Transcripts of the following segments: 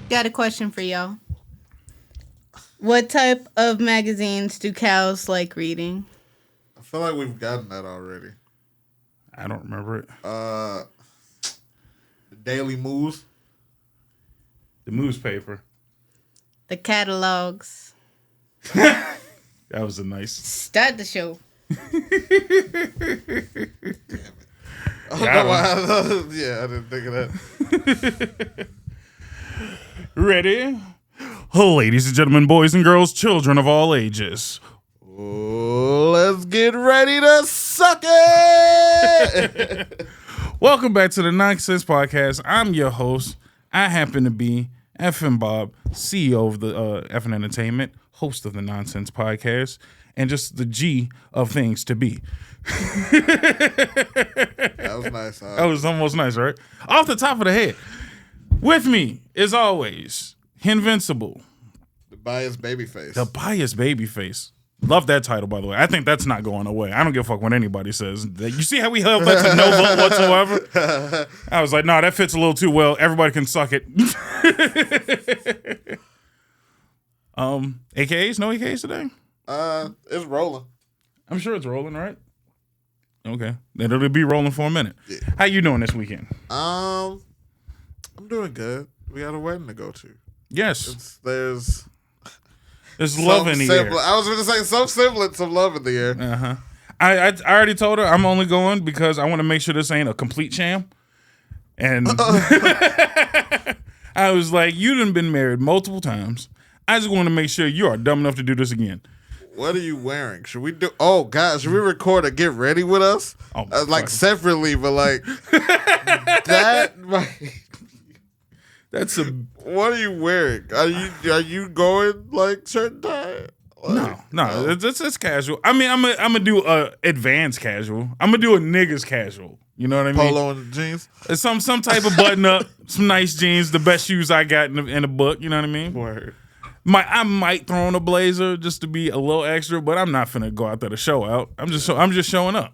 Got a question for y'all. What type of magazines do cows like reading? I feel like we've gotten that already. I don't remember it. The Daily Moose. The newspaper. The catalogs. That was a nice. Start the show. Yeah, I didn't think of that. Ready? Ladies and gentlemen, boys and girls, children of all ages. Let's get ready to suck it. Welcome back to the Nonsense Podcast. I'm your host. I happen to be FM Bob, CEO of the FN Entertainment, host of the Nonsense Podcast, and just the G of things to be. That was nice. Huh? That was almost nice, right? Off the top of the head. With me, as always, Invincible. The biased babyface. The biased babyface. Love that title, by the way. I think that's not going away. I don't give a fuck what anybody says. You see how we held that to no vote whatsoever? I was like, no, that fits a little too well. Everybody can suck it. AKAs? No AKAs today? It's rolling. I'm sure it's rolling, right? Okay. Then it'll be rolling for a minute. Yeah. How you doing this weekend? I'm doing good. We got a wedding to go to. Yes. There's love in the air. I was going to say some semblance of love in the air. Uh-huh. I already told her I'm only going because I want to make sure this ain't a complete sham. And I was like, you done been married multiple times. I just want to make sure you are dumb enough to do this again. What are you wearing? Should we do? Oh God, should we record a get ready with us? Oh, like separately, but like that. That's a. What are you wearing? Are you going like certain time? Like, no. It's casual. I mean, I'm gonna do a advanced casual. I'm gonna do a niggas casual. You know what I mean? Polo and jeans. It's some type of button up, some nice jeans, the best shoes I got in the book. You know what I mean? Word. I might throw on a blazer just to be a little extra, but I'm not finna go out there to show out. I'm just showing up.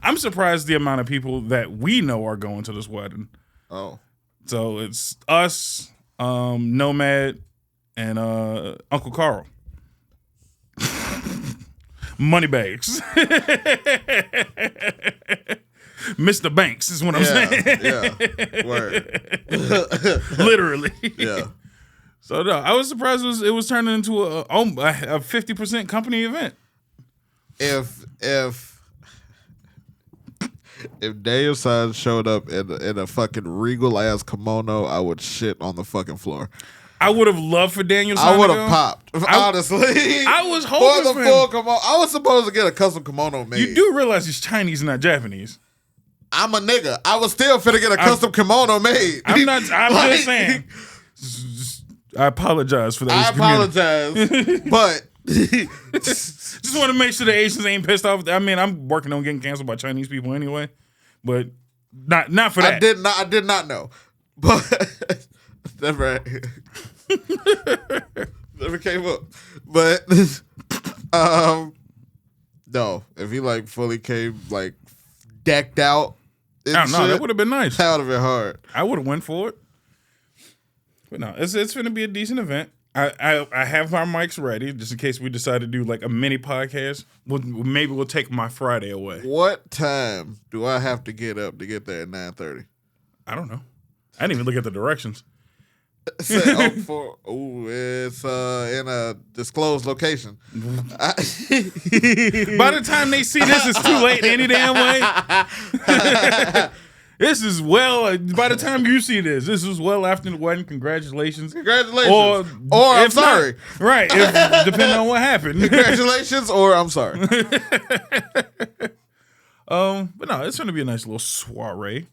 I'm surprised the amount of people that we know are going to this wedding. Oh, so it's us, Nomad, and Uncle Carl. Moneybags. Mr. Banks is what I'm saying. Yeah, word. Literally. Yeah. So no, I was surprised it was turning into a 50% company event. If Daniel San showed up in a fucking regal ass kimono, I would shit on the fucking floor. I would have loved for Daniel San. I would have popped. Honestly, I was hoping for the full kimono. I was supposed to get a custom kimono made. You do realize he's Chinese, not Japanese. I'm a nigga. I was still finna get a custom kimono made. I'm not. I'm just saying. I apologize for that. I apologize, but just want to make sure the Asians ain't pissed off. I mean, I'm working on getting canceled by Chinese people anyway, but not for that. I did not know, but never came up. But no, if he like fully came like decked out. I don't know. That would have been nice. That would have been hard. I would have went for it. But no, it's going to be a decent event. I have our mics ready just in case we decide to do like a mini podcast. Maybe we'll take my Friday away. What time do I have to get up to get there at 9:30? I don't know. I didn't even look at the directions. It's in a disclosed location. By the time they see this, it's too late any damn way. This is by the time you see this is well after the wedding. Congratulations. Or I'm sorry. Not, right. Depending on what happened. Congratulations or I'm sorry. But no, it's going to be a nice little soiree.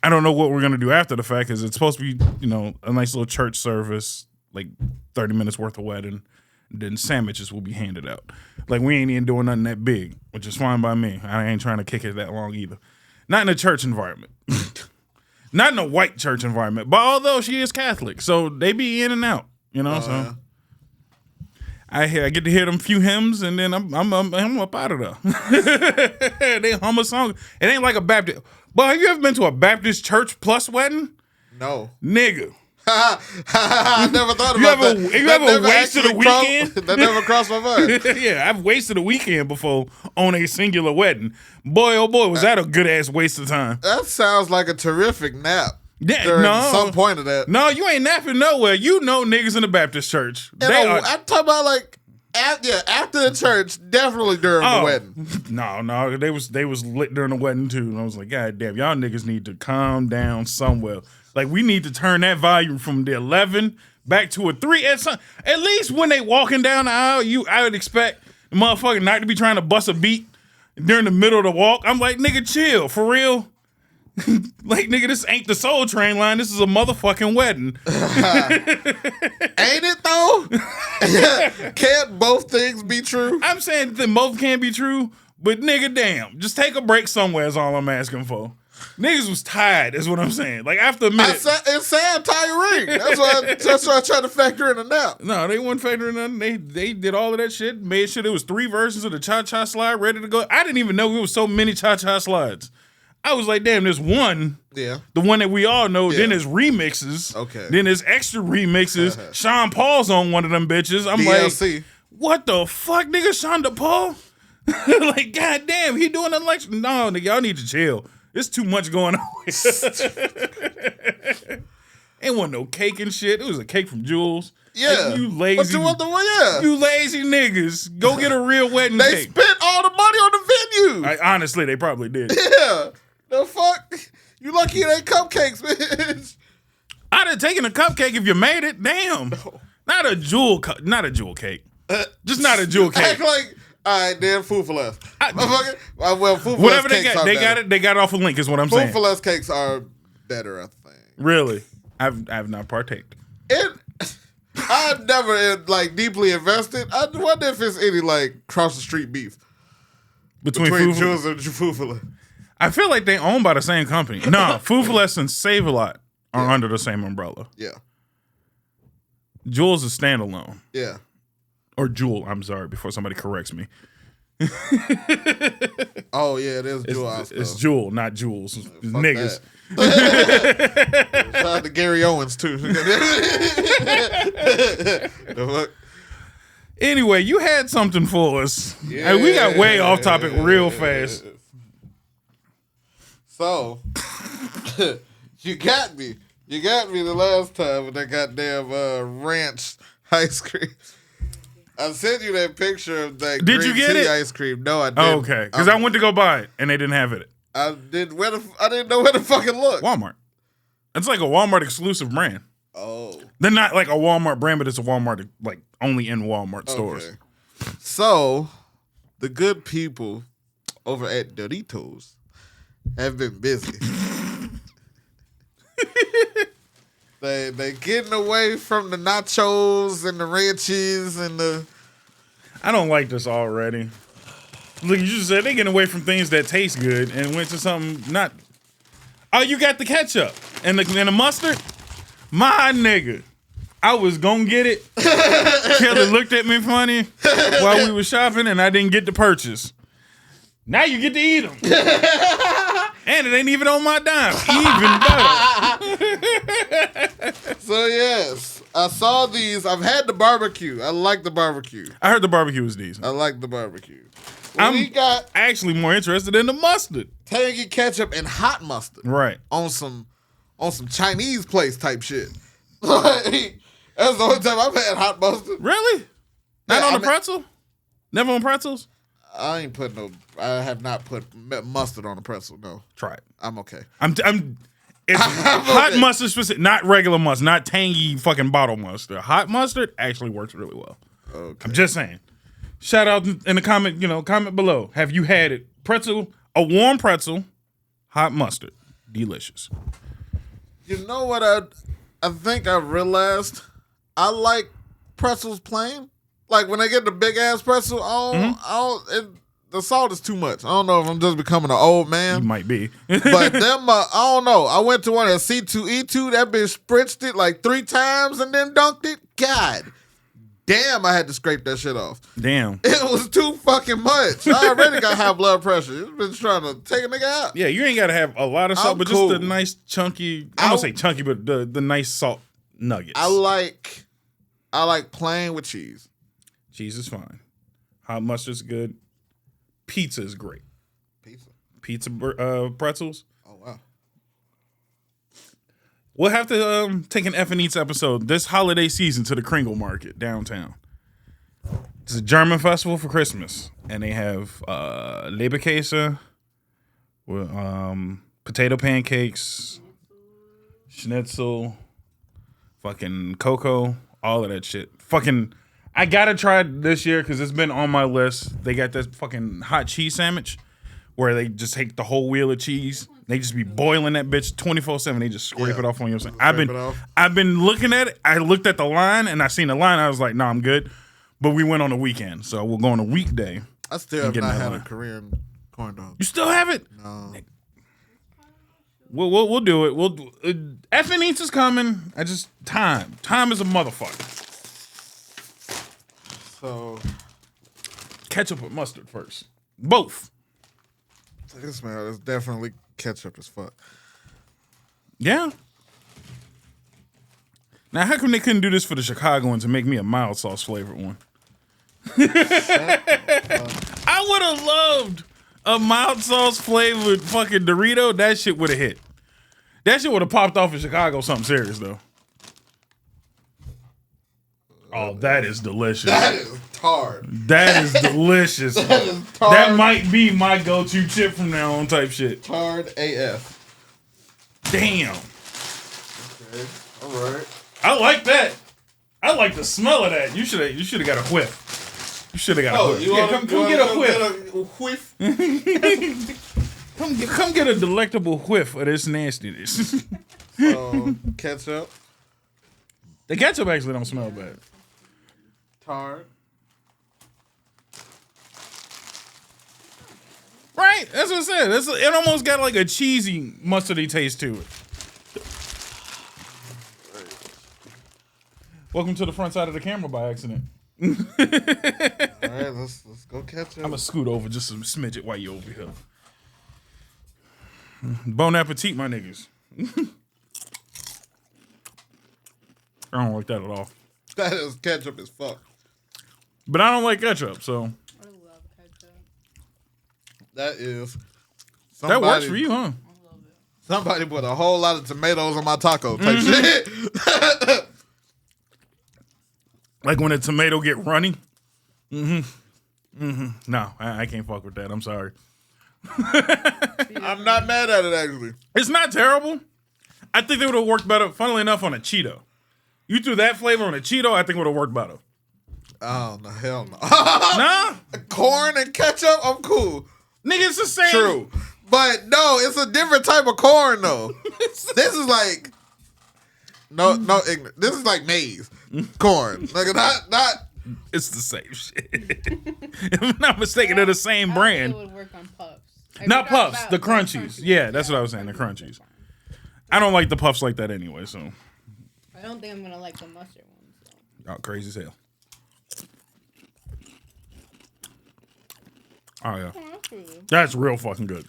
I don't know what we're going to do after the fact because it's supposed to be, a nice little church service, like 30 minutes worth of wedding. Then sandwiches will be handed out. Like, we ain't even doing nothing that big, which is fine by me. I ain't trying to kick it that long either. Not in a church environment. Not in a white church environment. But although she is Catholic, so they be in and out, so. Yeah. I get to hear them few hymns, and then I'm up out of there. They hum a song. It ain't like a Baptist. But have you ever been to a Baptist church plus wedding? No. Nigga. I never thought about that. You ever wasted a weekend? That never crossed my mind. Yeah, I've wasted a weekend before on a singular wedding. Boy, oh boy, was that a good ass waste of time. That sounds like a terrific nap. Yeah, During no. some point of that. No, you ain't napping nowhere. You know niggas in the Baptist church. I'm talking about like after the church, definitely during the wedding. No, they was lit during the wedding too. And I was like, God damn, y'all niggas need to calm down somewhere. Like we need to turn that volume from the 11 back to a 3 at least when they walking down the aisle, I would expect the motherfucker not to be trying to bust a beat during the middle of the walk. I'm like, nigga, chill, for real. Like, nigga, this ain't the Soul Train line. This is a motherfucking wedding. Ain't it, though? Can't both things be true? I'm saying that both can be true, but nigga, damn. Just take a break somewhere is all I'm asking for. Niggas was tired, is what I'm saying. Like, after a minute. It's sad tiring. That's why I tried to factor in a nap. No, they weren't factoring in. They did all of that shit, made sure there was 3 versions of the cha-cha slide ready to go. I didn't even know there was so many cha-cha slides. I was like, damn, there's one. Yeah. The one that we all know. Yeah. Then there's remixes. Okay. Then there's extra remixes. Sean Paul's on one of them bitches. I'm DLC. Like, what the fuck, nigga? Sean Paul? Like, goddamn, he doing an election. No, nigga, y'all need to chill. There's too much going on. Ain't want no cake and shit. It was a cake from Jules. Yeah. Like, you lazy. You lazy niggas. Go get a real wedding cake. They spent all the money on the venue. Honestly, they probably did. Yeah. The fuck? You lucky it ain't cupcakes, bitch. I'd have taken a cupcake if you made it. Damn. No. Not a jewel cake. Just not a jewel cake. Act like, all right, then food for less. Well, food for whatever less cakes they got it. They got it off a link is what I'm saying. Food for less cakes are better, I think. Really? I've not partaked. I've never deeply invested. I wonder if it's any cross the street beef between Jules and Food for Less. I feel like they owned by the same company. No, Food for Less and Save a Lot are under the same umbrella. Yeah. Jules is standalone. Yeah. Or Jewel, I'm sorry, before somebody corrects me. Oh, yeah, there's Jewel. It's Jewel, not Jules. Niggas. Shout out to Gary Owens, too. Anyway, you had something for us. Yeah. And we got way off topic real fast. So, you got me. You got me the last time with that goddamn ranch ice cream. I sent you that picture of that green tea ice cream. No, I didn't. Oh, okay, because I went to go buy it and they didn't have it. I didn't know where to fucking look. Walmart. It's like a Walmart exclusive brand. Oh. They're not like a Walmart brand, but it's a Walmart only in Walmart stores. So, the good people over at Doritos have been busy. They getting away from the nachos and the ranches and the. I don't like this already. Look, you just said they getting away from things that taste good and went to something not. Oh, you got the ketchup and the mustard, my nigga. I was gonna get it. Kelly looked at me funny while we were shopping, and I didn't get the purchase. Now you get to eat them. And it ain't even on my dime. Even better. So, yes. I saw these. I've had the barbecue. I like the barbecue. I heard the barbecue was decent. I like the barbecue. I'm actually more interested in the mustard. Tangy ketchup and hot mustard. Right. On some Chinese place type shit. That's the only time I've had hot mustard. Really? Not on a pretzel? Never on pretzels? I have not put mustard on a pretzel. No. Try it. I'm okay. It's hot mustard specific, not regular mustard, not tangy fucking bottle mustard. Hot mustard actually works really well. Okay. I'm just saying. Shout out in the comment below. Have you had it? Pretzel, a warm pretzel, hot mustard, delicious. You know what I think I realized? I like pretzels plain. Like when I get the big ass pretzel, the salt is too much. I don't know if I'm just becoming an old man. You might be. But them, I don't know. I went to one at C2E2. That bitch spritzed it like 3 times and then dunked it. God damn, I had to scrape that shit off. Damn. It was too fucking much. I already got high blood pressure. It's been trying to take a nigga out. Yeah, you ain't got to have a lot of salt, I'm but cool. just the nice chunky. I don't say chunky, but the nice salt nuggets. I like plain with cheese. Cheese is fine. Hot mustard's good. Pizza is great. Pizza pretzels. Oh wow. We'll have to take an F and Eats episode this holiday season to the Kringle Market downtown. It's a German festival for Christmas, and they have Leberkäse, with potato pancakes, schnitzel, fucking cocoa, all of that shit. Fucking, I gotta try it this year because it's been on my list. They got this fucking hot cheese sandwich where they just take the whole wheel of cheese. They just be boiling that bitch 24/7. They just scrape it off on your sandwich. I've been looking at it. I looked at the line and I seen the line. I was like, nah, I'm good. But we went on a weekend, so we'll go on a weekday. I still have not had a Korean corn dog. You still have it? No. We'll do it. We'll F and Eats is coming. Time is a motherfucker. So Ketchup or mustard first. Both. this man is definitely ketchup as fuck. Yeah. Now, how come they couldn't do this for the Chicagoans and make me a mild sauce flavored one? I would have loved a mild sauce flavored fucking Dorito. That shit would have hit. That shit would have popped off in Chicago. Something serious though. Oh, that is delicious. That is tart. That is delicious. That is tart. That might be my go-to chip from now on type shit. Tart AF. Damn. Okay. All right. I like that. I like the smell of that. You should have got a whiff. You should have got a whiff. Come get a whiff. Come get a delectable whiff of this nastiness. Ketchup. The ketchup actually don't smell bad. Tart. Right? That's what I said. It almost got like a cheesy, mustardy taste to it. Welcome to the front side of the camera by accident. All right, let's go ketchup. I'm gonna scoot over just a smidget while you over here. Bon appetit, my niggas. I don't like that at all. That is ketchup as fuck. But I don't like ketchup, so. I love ketchup. That is. That works for you, huh? I love it. Somebody put a whole lot of tomatoes on my taco type shit. Like when a tomato get runny. No, I can't fuck with that. I'm sorry. I'm not mad at it, actually. It's not terrible. I think they would have worked better, funnily enough, on a Cheeto. You threw that flavor on a Cheeto, I think it would have worked better. Oh, no, hell no. Nah? Corn and ketchup, I'm cool. Nigga, it's the same. True. But no, it's a different type of corn, though. This is like... No, ignorant. This is like maize. Corn. Like, not... It's the same shit. If I'm not mistaken, they're the same brand. It would work on puffs. Like, Not puffs, the crunchies. Yeah, that's what I was saying, the crunchies. I don't like the puffs like that anyway, so. I don't think I'm going to like the mustard ones. So. Oh, crazy as hell. Oh, yeah. Oh, that's really good. That's real fucking good.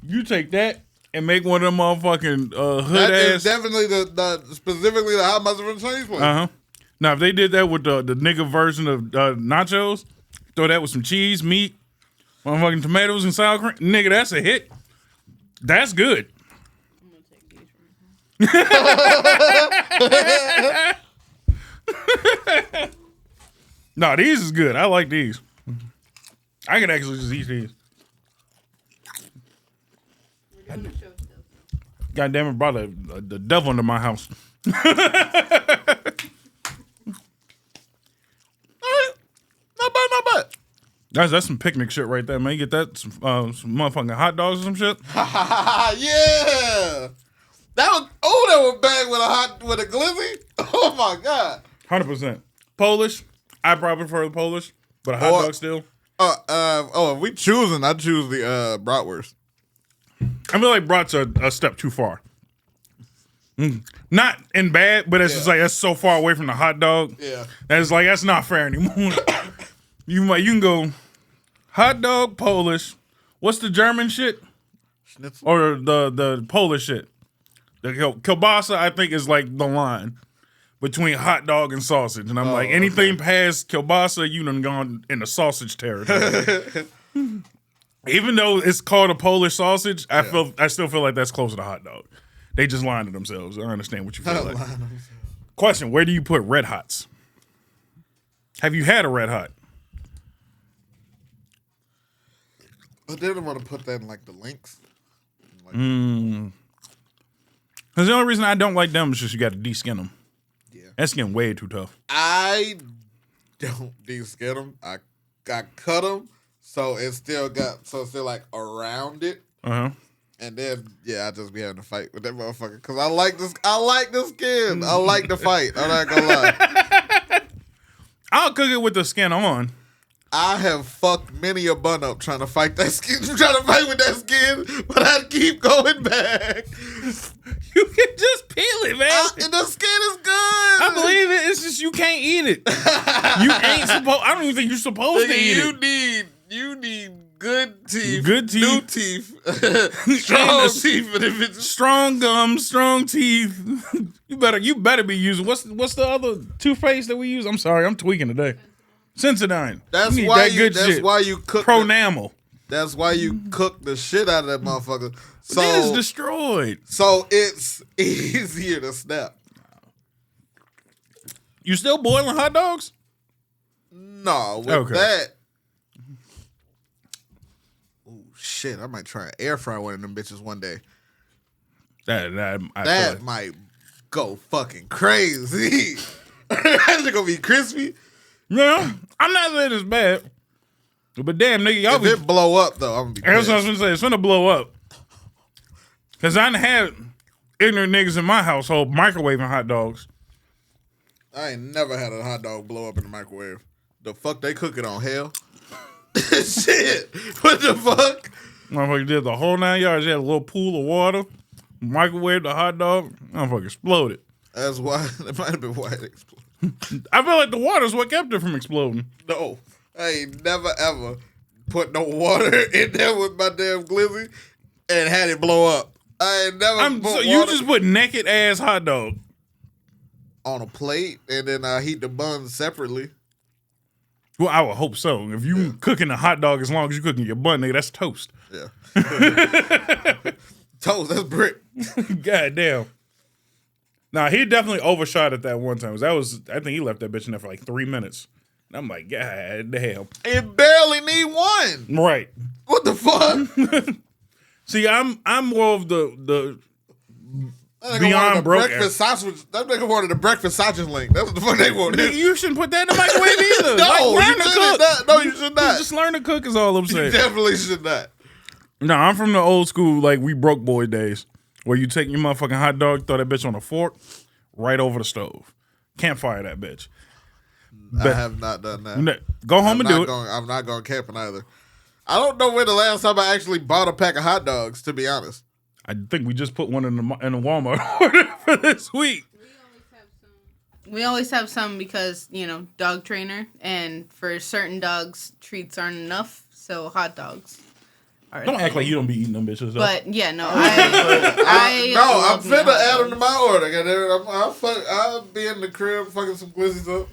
You take that and make one of them motherfucking hood That ass. is definitely the specifically the hot mustard from the Chinese place. Uh-huh. Now, if they did that with the nigga version of nachos, throw that with some cheese, meat, motherfucking tomatoes and sour cream, nigga, that's a hit. That's good. I'm going to take these from here. No, these is good. I like these. I can actually just eat these. We're doing a show still. God damn it, brought the devil into my house. All right. Not bad. That's some picnic shit right there, man. You get that, some motherfucking hot dogs or some shit. Yeah. That was bag with a glizzy. Oh my god. 100%. Polish. I probably prefer the Polish, but a hot dog still. If we choosing, I choose the bratwurst. I feel like brat's a step too far. Not in bad, but it's just like that's so far away from the hot dog. Yeah. That's not fair anymore. you can go hot dog, Polish. What's the German shit? Schnitzel. Or the Polish shit. The kielbasa, I think, is like the line between hot dog and sausage. And I'm like, anything past kielbasa, you done gone into sausage territory. Even though it's called a Polish sausage, I still feel like that's closer to hot dog. They just lied to themselves. I understand what you feel like. Question, where do you put Red Hots? Have you had a Red Hot? I didn't want to put that in like the links. Because the only reason I don't like them is just you got to de-skin them. Yeah. That skin way too tough. I don't de-skin them. I cut them, so it's still like around it. And then I just be having to fight with that motherfucker because I like this skin. I like the fight. I'm not gonna lie. I'll cook it with the skin on. I have fucked many a bun up trying to fight that skin, trying to fight with that skin, but I keep going back. You can just peel it, man. And the skin is good. I believe it. It's just you can't eat it. You ain't supposed. I don't even think you're supposed to eat it. You need good teeth. Good teeth. New teeth. Strong teeth. But if it's strong gums, strong teeth. You better be using what's the other toothpaste that we use? I'm sorry, I'm tweaking today. Sensodyne. That's why you cook Pronamel. That's why you cook the shit out of that motherfucker. So it is destroyed. So it's easier to snap. You still boiling hot dogs? No, with that. Oh shit! I might try and air fry one of them bitches one day. That might go fucking crazy. That's gonna be crispy. No, I'm not saying it's bad. But damn, nigga, y'all if it blow up though, I'm gonna be pissed. That's what I was gonna say. It's gonna blow up. Cause I done had ignorant niggas in my household microwaving hot dogs. I ain't never had a hot dog blow up in the microwave. The fuck they cook it on? Hell? Shit. What the fuck? Motherfucker did the whole 9 yards. They had a little pool of water, microwaved the hot dog, motherfucker exploded. That's why, that might have been why it exploded. I feel like the water's what kept it from exploding. No, I ain't never ever put no water in there with my damn glizzy and had it blow up. I ain't never put water. You just put naked ass hot dog on a plate and then I heat the buns separately. Well, I would hope so. If you cooking a hot dog as long as you cooking your bun, nigga, that's toast. Yeah. Toast, that's brick. God damn. Nah, he definitely overshot it that one time. I think he left that bitch in there for like 3 minutes. And I'm like, God damn. It barely need one. Right. What the fuck? See, I'm more of the beyond broke breakfast sausage. That nigga wanted the breakfast sausage link. That's what the fuck they wanted. You shouldn't put that in the microwave either. No, like, learn to cook. No, you should not. Just learn to cook is all I'm saying. You definitely should not. No, I'm from the old school, like we broke boy days, where you take your motherfucking hot dog, throw that bitch on a fork, right over the stove. Campfire that bitch. I have not done that. Go home and do it. I'm not going camping either. I don't know when the last time I actually bought a pack of hot dogs, to be honest. I think we just put one in the Walmart order for this week. We always have some because, dog trainer. And for certain dogs, treats aren't enough. So hot dogs are Don't act like you don't be eating them bitches, though. But, yeah, no. I'm finna add them to my order. I'll be in the crib fucking some glizzies up.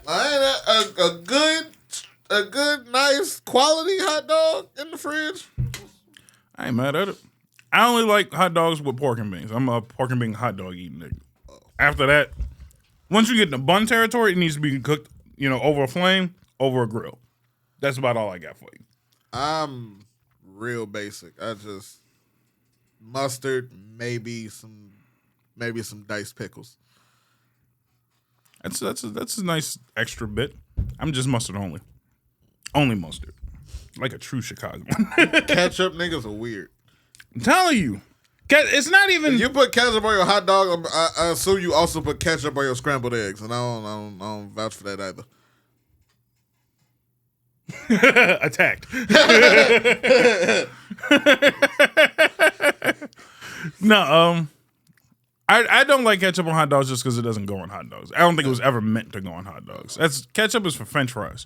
I ain't a good, nice, quality hot dog in the fridge. I ain't mad at it. I only like hot dogs with pork and beans. I'm a pork and bean hot dog eating nigga. After that, once you get in the bun territory, it needs to be cooked, over a flame, over a grill. That's about all I got for you. I'm real basic. I just mustard, maybe some diced pickles. That's a nice extra bit. I'm just mustard only. Only mustard. Like a true Chicagoan. Ketchup niggas are weird. I'm telling you. It's not even... If you put ketchup on your hot dog, I assume you also put ketchup on your scrambled eggs. And I don't vouch for that either. Attacked. No, I don't like ketchup on hot dogs just because it doesn't go on hot dogs. I don't think it was ever meant to go on hot dogs. Ketchup is for French fries.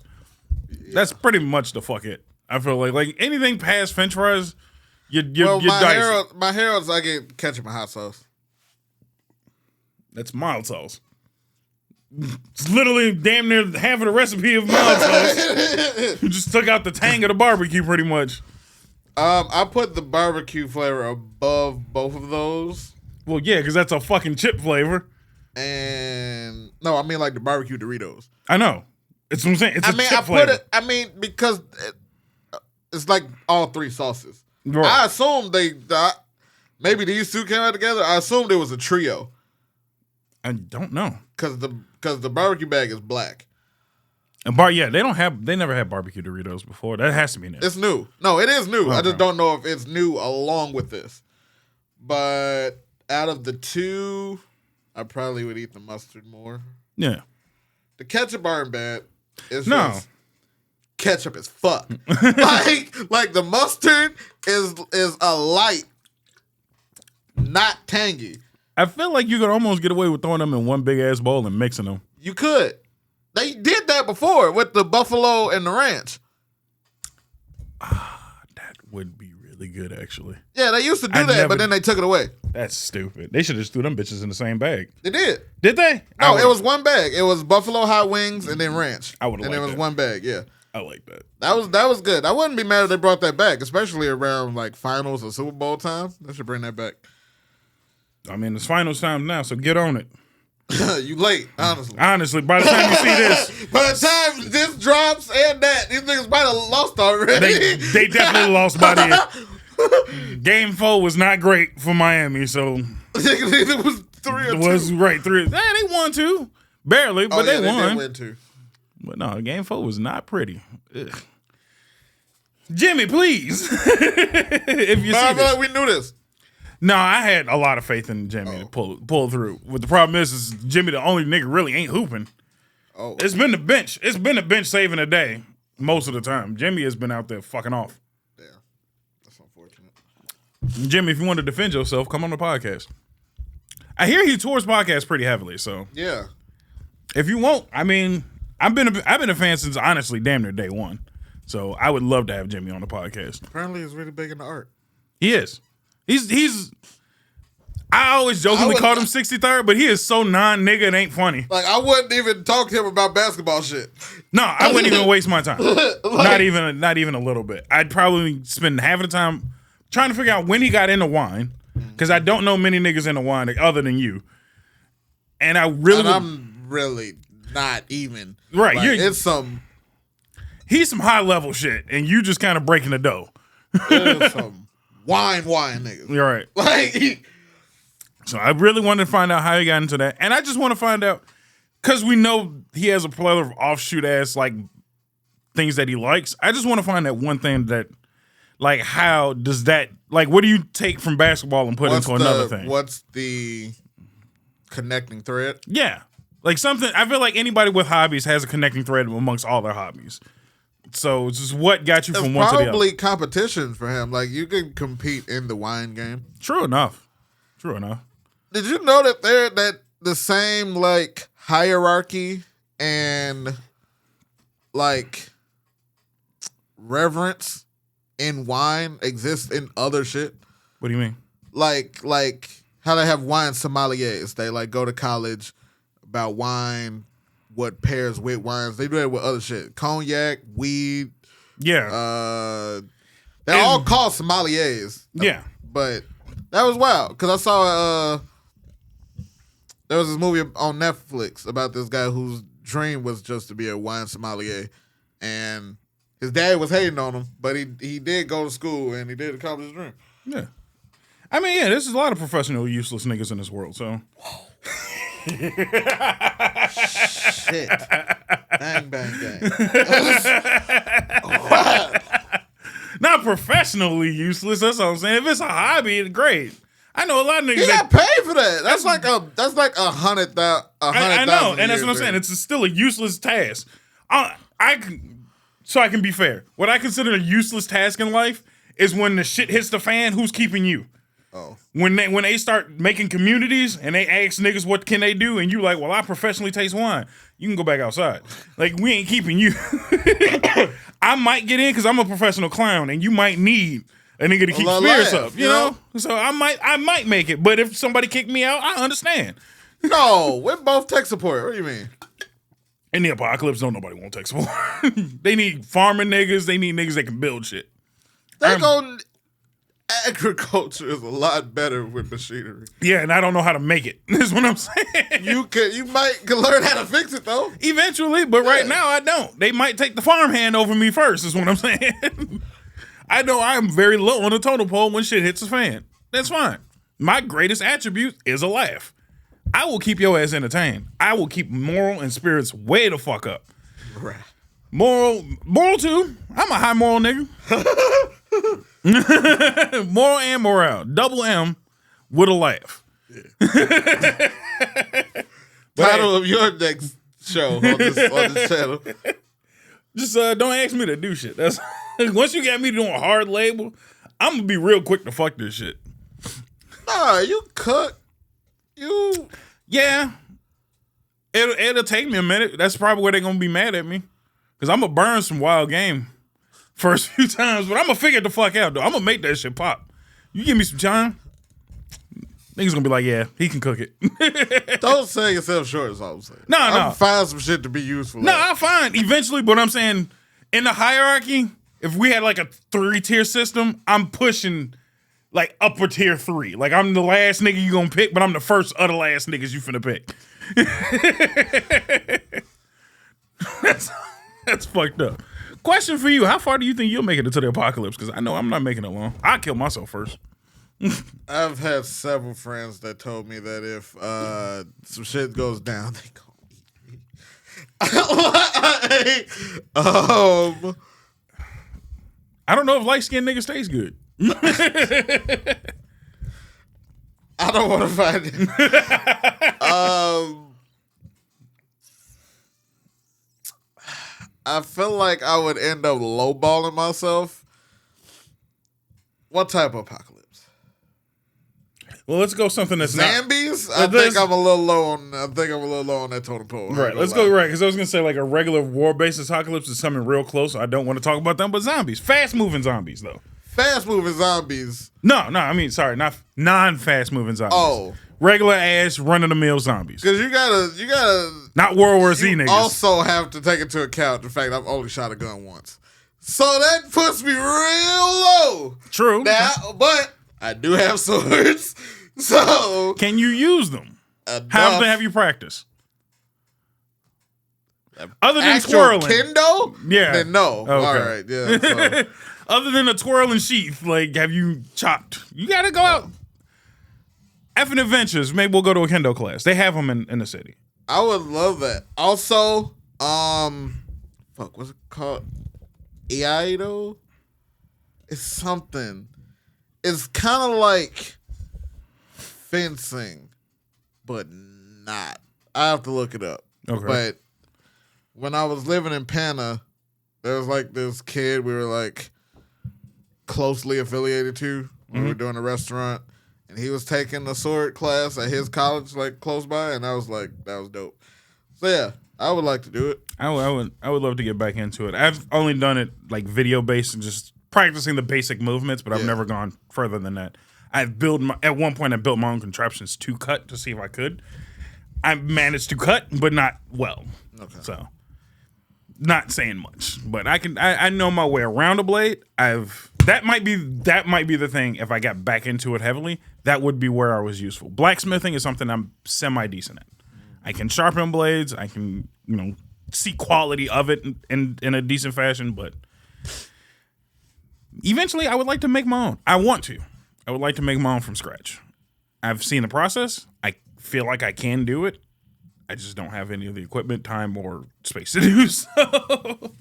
Yeah. That's pretty much the fuck it. I feel like anything past French fries, you're dicey. My Harold's, I get ketchup and hot sauce. That's mild sauce. It's literally damn near half of the recipe of mild sauce. You just took out the tang of the barbecue pretty much. I put the barbecue flavor above both of those. Well, yeah, because that's a fucking chip flavor. And no, I mean like the barbecue Doritos. I know. It's what I'm saying. It's a chip flavor. Because it's like all three sauces. Right. I assumed maybe these two came out together. I assumed it was a trio. I don't know. Because the barbecue bag is black. And they never had barbecue Doritos before. That has to be new. It's new. No, it is new. Okay. I just don't know if it's new along with this. But out of the two, I probably would eat the mustard more. Yeah. The ketchup aren't bad. It's just ketchup as fuck. like the mustard is a light, not tangy. I feel like you could almost get away with throwing them in one big ass bowl and mixing them. You could. They did that before with the buffalo and the ranch. That would be really good, actually. Yeah, they used to do that, but then they took it away. That's stupid. They should have just threw them bitches in the same bag. They did. Did they? No, it was one bag. It was buffalo hot wings and then ranch. I would have liked that. And it was one bag, yeah. I like that. That was good. I wouldn't be mad if they brought that back, especially around like finals or Super Bowl time. They should bring that back. I mean, it's finals time now, so get on it. You late, honestly. Honestly, by the time you see this. By the time this drops and that, these niggas might have lost already. They definitely lost by then. Game 4 was not great for Miami, so. It was 3 or 2. Was right, 3. They won 2. Barely, but they won. They did win 2. But no, game 4 was not pretty. Ugh. Jimmy, please. If you see I feel like we knew this. No, I had a lot of faith in Jimmy to pull through. But the problem is Jimmy the only nigga really ain't hooping. Oh. It's been the bench. It's been the bench saving the day most of the time. Jimmy has been out there fucking off. Yeah. That's unfortunate. Jimmy, if you want to defend yourself, come on the podcast. I hear he tours podcasts pretty heavily, so. Yeah. If you won't, I mean, I've been a fan since honestly damn near day one. So I would love to have Jimmy on the podcast. Apparently he's really big into art. He is. He's I always jokingly called him 63rd, but he is so non-nigga it ain't funny. Like, I wouldn't even talk to him about basketball shit. No, I wouldn't even waste my time. Not even a little bit. I'd probably spend half of the time trying to figure out when he got into wine, because I don't know many niggas into wine other than you. And I'm really not even. Right. Like, it's some. He's some high level shit, and you just kind of breaking the dough. It's some wine niggas. You're right. Like, so I really wanted to find out how he got into that. And I just want to find out, because we know he has a plethora of offshoot ass like things that he likes. I just want to find that one thing that, like, how does that, like, what do you take from basketball and put into another thing? What's the connecting thread? Yeah. Like something, I feel like anybody with hobbies has a connecting thread amongst all their hobbies. So it's just what got you from one to the other. Probably competition for him. Like, you can compete in the wine game. True enough. Did you know that the same like hierarchy and like reverence in wine exists in other shit? What do you mean? Like how they have wine sommeliers. They like go to college about wine, what pairs with wines. They do that with other shit. Cognac, weed. Yeah. They're all called sommeliers. Yeah. But that was wild. Because I saw there was this movie on Netflix about this guy whose dream was just to be a wine sommelier. And his dad was hating on him, but he did go to school and he did accomplish his dream. Yeah. I mean, yeah, there's a lot of professional useless niggas in this world, so. Shit. Bang, bang, bang. Not professionally useless, that's what I'm saying. If it's a hobby, it's great. I know a lot of niggas. He got paid for that. That's like $100,000. I know, and that's what I'm saying. It's still a useless task. So I can be fair. What I consider a useless task in life is when the shit hits the fan, who's keeping you? Oh. When they start making communities and they ask niggas what can they do, and you like, well, I professionally taste wine. You can go back outside. Like, we ain't keeping you. I might get in because I'm a professional clown, and you might need a nigga to keep spirits up. You know? So I might make it. But if somebody kicked me out, I understand. No, we're both tech support. What do you mean? In the apocalypse, don't nobody want tech support. They need farming niggas. They need niggas that can build shit. Agriculture is a lot better with machinery. Yeah, and I don't know how to make it. That's what I'm saying. You might learn how to fix it though. Eventually, but right now I don't. They might take the farmhand over me first, is what I'm saying. I know I'm very low on the totem pole when shit hits the fan. That's fine. My greatest attribute is a laugh. I will keep your ass entertained. I will keep moral and spirits way the fuck up. Right. Moral too. I'm a high moral nigga. Moral and morale. Double M with a laugh. Yeah. Title of your next show on this channel. Just don't ask me to do shit. That's once you got me doing a hard label, I'm gonna be real quick to fuck this shit. Nah, you cook. Yeah. It'll take me a minute. That's probably where they're gonna be mad at me. Cause I'm gonna burn some wild game first few times, but I'm gonna figure it the fuck out though. I'm gonna make that shit pop. You give me some time, niggas gonna be like, yeah, he can cook it. Don't sell yourself short is all I'm saying. No. I'm find some shit to be useful. No, I'll find eventually, but I'm saying in the hierarchy, if we had like a 3-tier system, I'm pushing like upper tier 3. Like I'm the last nigga you gonna pick, but I'm the first of the last niggas you finna pick. That's fucked up. Question for you: how far do you think you'll make it into the apocalypse? Because I know I'm not making it long. I'll kill myself first. I've had several friends that told me that if some shit goes down, they gonna eat me. I don't know if light-skinned niggas taste good. I don't want to find it. I feel like I would end up lowballing myself. What type of apocalypse? Well, let's go something that's zombies. I think I'm a little low on that totem pole. Right. Let's go right because I was gonna say like a regular war-based apocalypse is something real close. I don't want to talk about them, but zombies, fast-moving zombies though. Fast-moving zombies. No. I mean, sorry, not non-fast-moving zombies. Oh. Regular ass run-of-the-mill zombies. Because you gotta not World War Z niggas. Also have to take into account the fact I've only shot a gun once, so that puts me real low. True. Now, but I do have swords, so can you use them? How often have you practiced? Other than twirling, kendo? Yeah. Then no. Okay. All right. Yeah. So. Other than a twirling sheath, like have you chopped? You gotta go out. Effing adventures. Maybe we'll go to a kendo class. They have them in the city. I would love that. Also, what's it called? Iaido? It's something. It's kind of like fencing, but not. I have to look it up. Okay. But when I was living in Panna, there was like this kid we were like closely affiliated to when we were doing a restaurant. And he was taking a sword class at his college, like close by, and I was like, that was dope. So yeah, I would like to do it. I would love to get back into it. I've only done it like video based and just practicing the basic movements, but I've never gone further than that. At one point I built my own contraptions to cut to see if I could. I managed to cut, but not well. Okay. So not saying much, but I know my way around a blade. That might be the thing. If I got back into it heavily, that would be where I was useful. Blacksmithing is something I'm semi decent at. I can sharpen blades. I can see quality of it in a decent fashion. But eventually, I would like to make my own. I would like to make my own from scratch. I've seen the process. I feel like I can do it. I just don't have any of the equipment, time, or space to do so.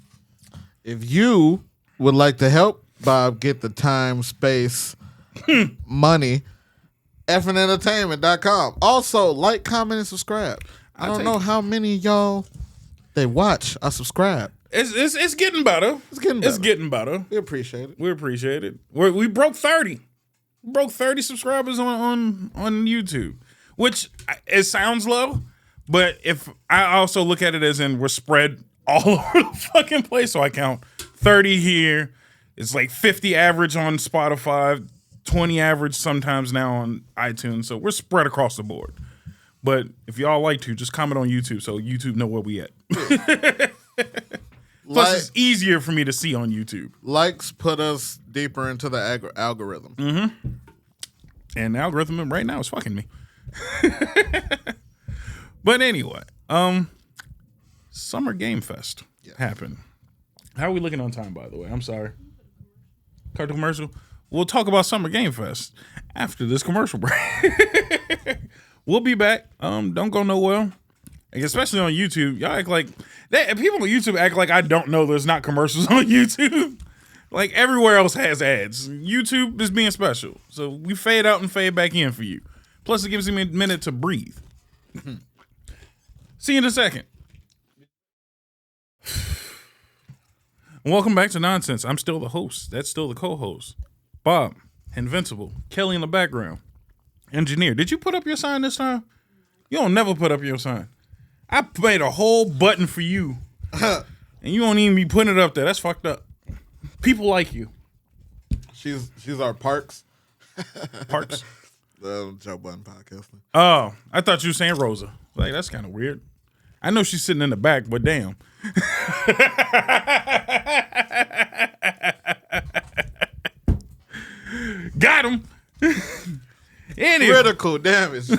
If you would like to help Bob get the time, space, money, effinentertainment.com. Also, like, comment, and subscribe. I don't know how many of y'all they watch or subscribe. It's getting better. It's getting better. We appreciate it. We appreciate it. We broke 30. broke 30 subscribers on YouTube, which it sounds low, but if I also look at it as in we're spread all over the fucking place, so I count 30 here. It's like 50 average on Spotify, 20 average sometimes now on iTunes, so we're spread across the board. But if y'all like to, just comment on YouTube so YouTube know where we at. Plus, it's easier for me to see on YouTube. Likes put us deeper into the algorithm. Mm-hmm. And the algorithm right now is fucking me. But anyway, Summer Game Fest happened. How are we looking on time, by the way? I'm sorry. Cut the commercial. We'll talk about Summer Game Fest after this commercial break. We'll be back. Don't go nowhere. And especially on YouTube, y'all act like people on YouTube act like I don't know there's not commercials on YouTube. Like everywhere else has ads. YouTube is being special. So we fade out and fade back in for you. Plus it gives me a minute to breathe. See you in a second. Welcome back to Nonsense. I'm still the host. That's still the co-host. Bob, Invincible, Kelly in the background. Engineer, did you put up your sign this time? You don't never put up your sign. I made a whole button for you. And you don't even be putting it up there. That's fucked up. People like you. She's our Parks. Parks? The Joe Budden podcast. Oh, I thought you were saying Rosa. Like, that's kind of weird. I know she's sitting in the back, but damn. Got him. Anyway. Critical damage.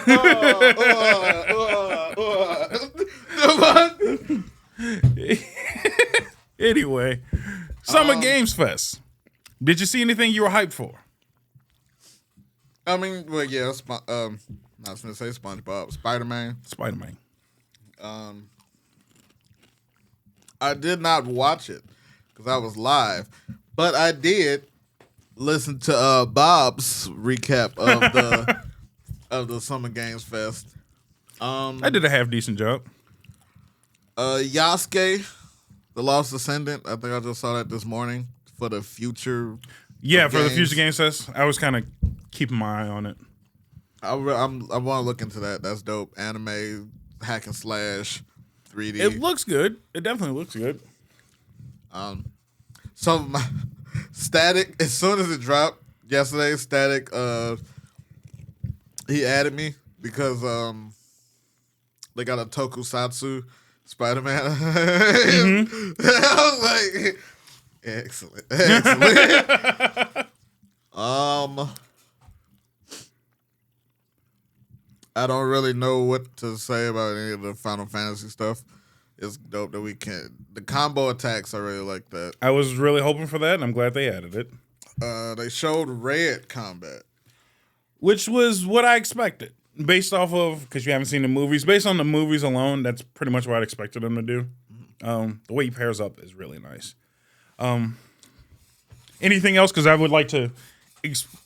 Anyway, Summer Games Fest. Did you see anything you were hyped for? I mean, well, yeah. I was gonna say SpongeBob, Spider-Man. Spider-Man. I did not watch it because I was live, but I did listen to Bob's recap of the of the Summer Games Fest. I did a half decent job. Yasuke, the Lost Descendant. I think I just saw that this morning for the future. Yeah, for the Future Games Fest. I was kind of keeping my eye on it. I want to look into that. That's dope. Anime, hack and slash, 3D. It looks good. It definitely looks good. So my Static, as soon as it dropped yesterday, Static, he added me because they got a Tokusatsu Spider-Man. Mm-hmm. I was like, excellent. I don't really know what to say about any of the Final Fantasy stuff. It's dope that we can. The combo attacks, I really like that. I was really hoping for that, and I'm glad they added it. They showed Red combat, which was what I expected, based off of, because you haven't seen the movies. Based on the movies alone, that's pretty much what I expected them to do. The way he pairs up is really nice. Anything else? Because I would like to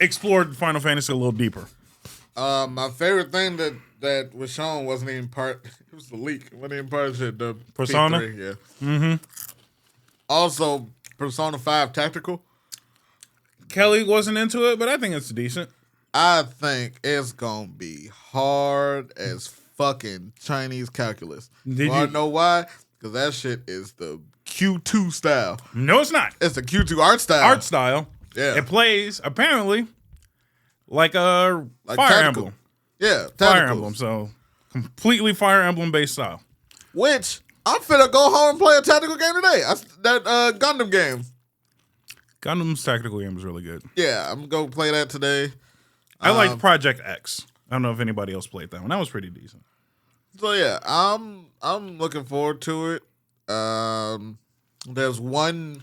explore Final Fantasy a little deeper. My favorite thing that was shown wasn't even part. It was the leak. It wasn't even part of it. The Persona. P3, yeah. Mm-hmm. Also, Persona 5 Tactical. Kelly wasn't into it, but I think it's decent. I think it's gonna be hard as fucking Chinese calculus. I know why? Because that shit is the Q2 style. No, it's not. It's the Q2 art style. Art style. Yeah. It plays apparently like a Fire Emblem. Yeah, Fire Emblem. So completely Fire Emblem based style. Which I'm finna go home and play a tactical game today. That Gundam game. Gundam's tactical game was really good. Yeah, I'm gonna go play that today. I liked Project X. I don't know if anybody else played that one. That was pretty decent. So yeah, I'm looking forward to it. There's one.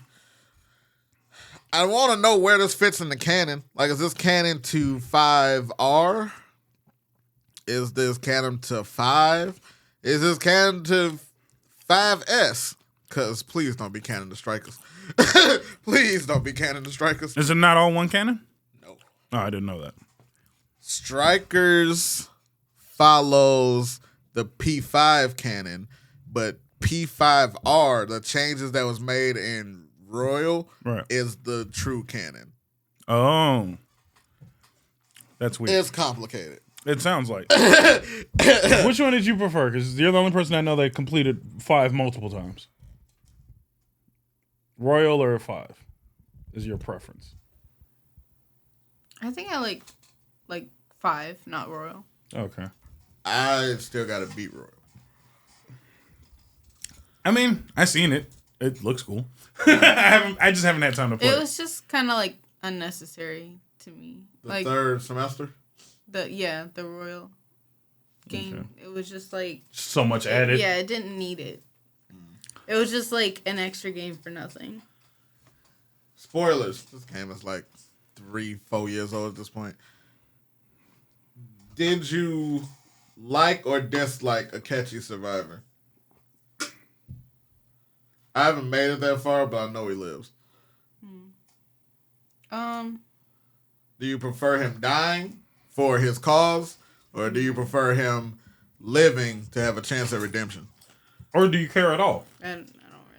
I want to know where this fits in the canon. Like, is this canon to 5R? Is this canon to 5? Is this canon to 5S? Because please don't be canon to Strikers. Please don't be canon to Strikers. Is it not all one canon? No. Oh, I didn't know that. Strikers follows the P5 canon, but P5R, the changes that was made in Royal, is the true canon. Oh. That's weird. It's complicated. It sounds like. Which one did you prefer? Because you're the only person I know that completed 5 multiple times. Royal or 5 is your preference? I think I like 5, not Royal. Okay. I still got to beat Royal. I mean, I seen it. It looks cool. I just haven't had time to play. It was just kind of like unnecessary to me. The like third semester? The Royal game. Okay. It was just like so much added. Yeah, it didn't need it. It was just like an extra game for nothing. Spoilers. This game is like 3-4 years old at this point. Did you like or dislike Akechi Survivor? I haven't made it that far, but I know he lives. Do you prefer him dying for his cause, or do you prefer him living to have a chance at redemption? Or do you care at all? I don't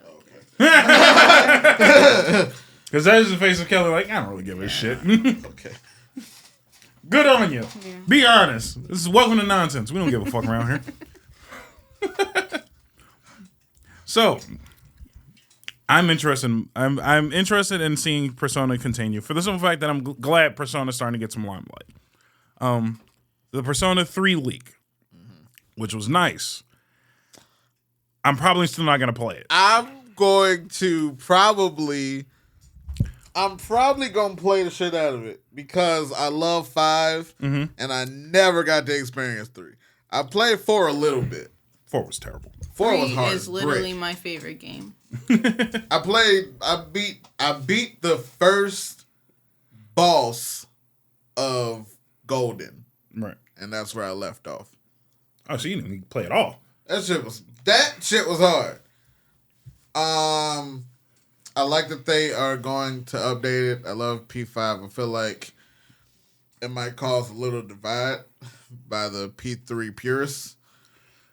really care. Because that is the face of Kelly, like, I don't really give a shit. Okay. Good on you. Yeah. Be honest. This is welcome to nonsense. We don't give a fuck around here. So, I'm interested in seeing Persona continue for the simple fact that I'm glad Persona's starting to get some limelight. The Persona 3 leak, which was nice. I'm probably still not going to play it. I'm probably going to play the shit out of it because I love 5 and I never got to experience 3. I played 4 a little bit. 4 was terrible. 4 was 3 hard. is literally my favorite game. I beat the first boss of Golden. Right. And that's where I left off. Oh, so you didn't even play it all. That shit was hard. I like that they are going to update it. I love P5. I feel like it might cause a little divide by the P3 purists.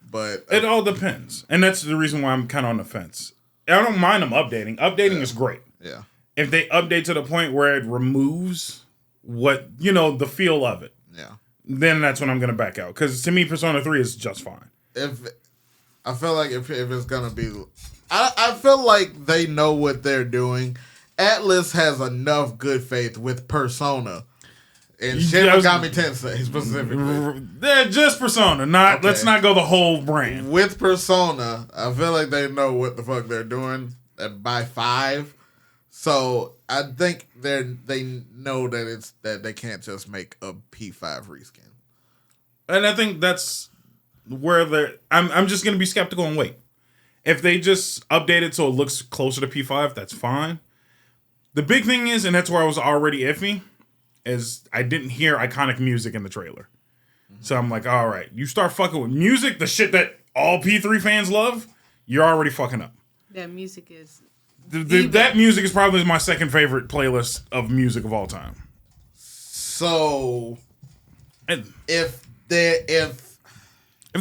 But it all depends. And that's the reason why I'm kind of on the fence. I don't mind them updating. Updating is great. Yeah. If they update to the point where it removes the feel of it. Yeah. Then that's when I'm going to back out. Because to me, Persona 3 is just fine. I feel like if it's going to be... I feel like they know what they're doing. Atlas has enough good faith with Persona. And Shin Megami Tensei specifically. Just Persona. Let's not go the whole brand. With Persona, I feel like they know what the fuck they're doing by 5. So I think they know that they can't just make a P5 reskin. And I think that's where I'm just gonna be skeptical and wait. If they just update it so it looks closer to P5, that's fine. The big thing is, and that's where I was already iffy, is I didn't hear iconic music in the trailer. So I'm like, all right, you start fucking with music, the shit that all P3 fans love, you're already fucking up. That music is... that music is probably my second favorite playlist of music of all time. So, if they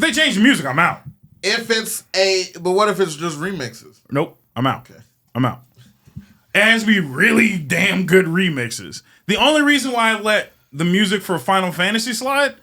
change the music, I'm out. But what if it's just remixes? Nope, I'm out. Okay. I'm out. It has to be really damn good remixes. The only reason why I let the music for Final Fantasy slide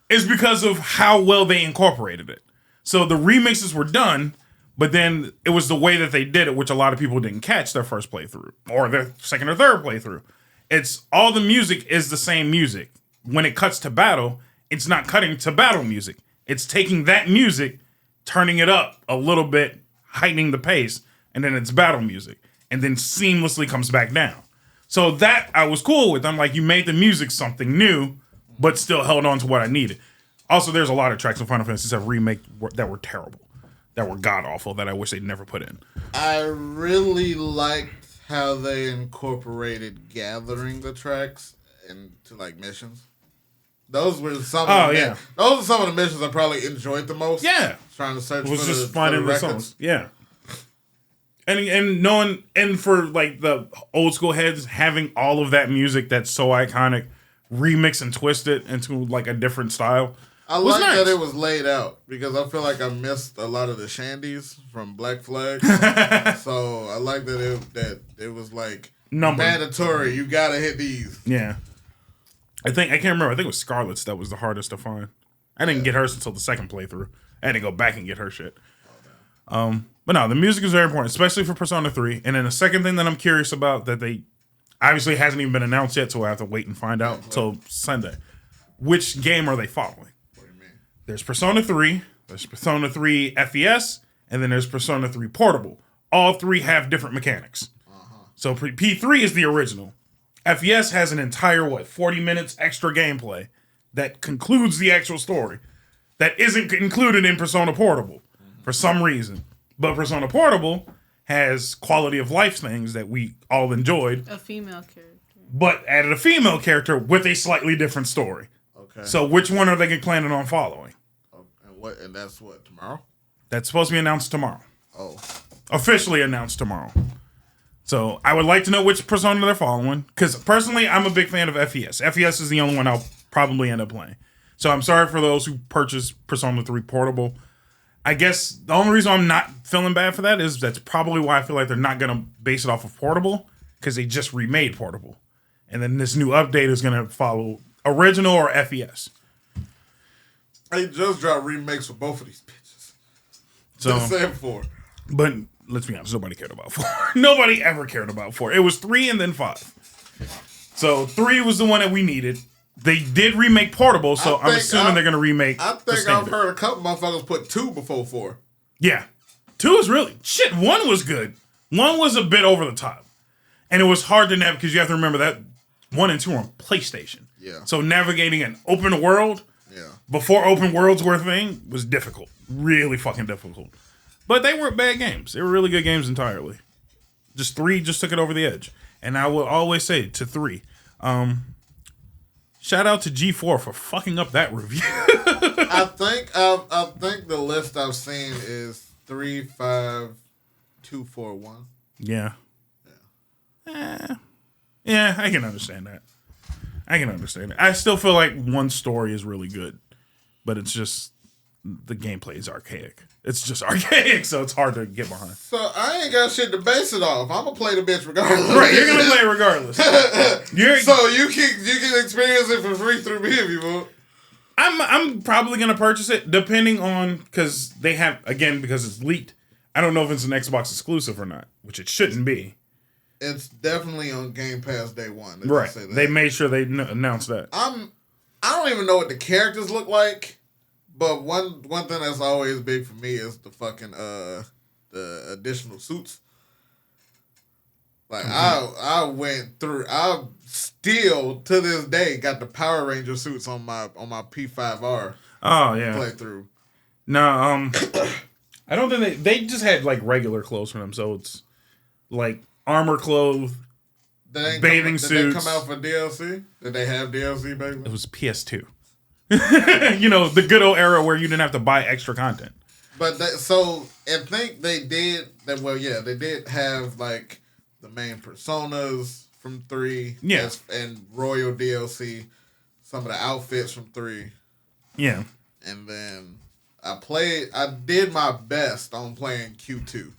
is because of how well they incorporated it. So the remixes were done, but then it was the way that they did it, which a lot of people didn't catch their first playthrough or their second or third playthrough. It's all the music is the same music. When it cuts to battle, it's not cutting to battle music. It's taking that music, turning it up a little bit, heightening the pace, and then it's battle music. And then seamlessly comes back down. So that I was cool with. I'm like, you made the music something new, but still held on to what I needed. Also, there's a lot of tracks in Final Fantasy VII Remake that were terrible, that were god-awful, that I wish they'd never put in. I really liked how they incorporated gathering the tracks into, like, missions. Those were some of those are some of the missions I probably enjoyed the most. Yeah. Trying to search was for just the finding the songs. Yeah. And knowing, and for like the old school heads, having all of that music that's so iconic, remix and twist it into like a different style. I like that it was laid out because I feel like I missed a lot of the shandies from Black Flag. So I like that it was like mandatory. You gotta hit these. Yeah. I can't remember. I think it was Scarlet's that was the hardest to find. I didn't get hers until the second playthrough. I had to go back and get her shit. But no, the music is very important, especially for Persona 3. And then the second thing that I'm curious about that they obviously hasn't even been announced yet, so I have to wait and find out till Sunday. Which game are they following? What do you mean? There's Persona 3, there's Persona 3 FES, and then there's Persona 3 Portable. All three have different mechanics. So P3 is the original. FES has an entire, 40 minutes extra gameplay that concludes the actual story that isn't included in Persona Portable for some reason. But Persona Portable has quality of life things that we all enjoyed. A female character. But added a female character with a slightly different story. Okay. So which one are they planning on following? And that's what, tomorrow? That's supposed to be announced tomorrow. Oh. Officially announced tomorrow. So I would like to know which Persona they're following. Because personally, I'm a big fan of FES. FES is the only one I'll probably end up playing. So I'm sorry for those who purchased Persona 3 Portable. I guess the only reason I'm not feeling bad for that is that's probably why I feel like they're not going to base it off of Portable. Because they just remade Portable. And then this new update is going to follow original or FES. They just dropped remakes for both of these bitches. So, Just saying 4. But let's be honest, nobody cared about 4. Nobody ever cared about 4. It was 3 and then 5. So 3 was the one that we needed. They did remake Portable, so I'm assuming they're going to remake I think I've heard a couple motherfuckers put 2 before 4. Yeah. 2 is really... Shit, 1 was good. 1 was a bit over the top. And it was hard to navigate, because you have to remember that 1 and 2 are on PlayStation. Yeah. So navigating an open world... Yeah. Before open worlds were a thing, was difficult. Really fucking difficult. But they weren't bad games. They were really good games entirely. Just 3 just took it over the edge. And I will always say to 3, shout out to G4 for fucking up that review. I think the list I've seen is 3, 5, 2, 4, 1. Yeah. Yeah, I can understand that. I still feel like 1 story is really good, but it's just the gameplay is archaic. It's just archaic, so it's hard to get behind. So I ain't got shit to base it off. I'm gonna play the bitch regardless. Right, you're gonna play regardless. So you can experience it for free through me if you want. I'm probably gonna purchase it depending on because they have because it's leaked. I don't know if it's an Xbox exclusive or not, which it shouldn't be. It's definitely on Game Pass day 1. Right. They made sure they announced that. I don't even know what the characters look like, but one thing that's always big for me is the fucking the additional suits. Like I went through. I still to this day got the Power Ranger suits on my P5R. Oh yeah. Playthrough. No, I don't think they just had like regular clothes for them, so it's like armor clothes, bathing suits. Did they come out for DLC? Did they have DLC back then? It was PS2. The good old era where you didn't have to buy extra content. But I think they did that. Well, yeah, they did have like the main personas from 3. Yeah. And Royal DLC, some of the outfits from 3. Yeah. And then I did my best on playing Q2.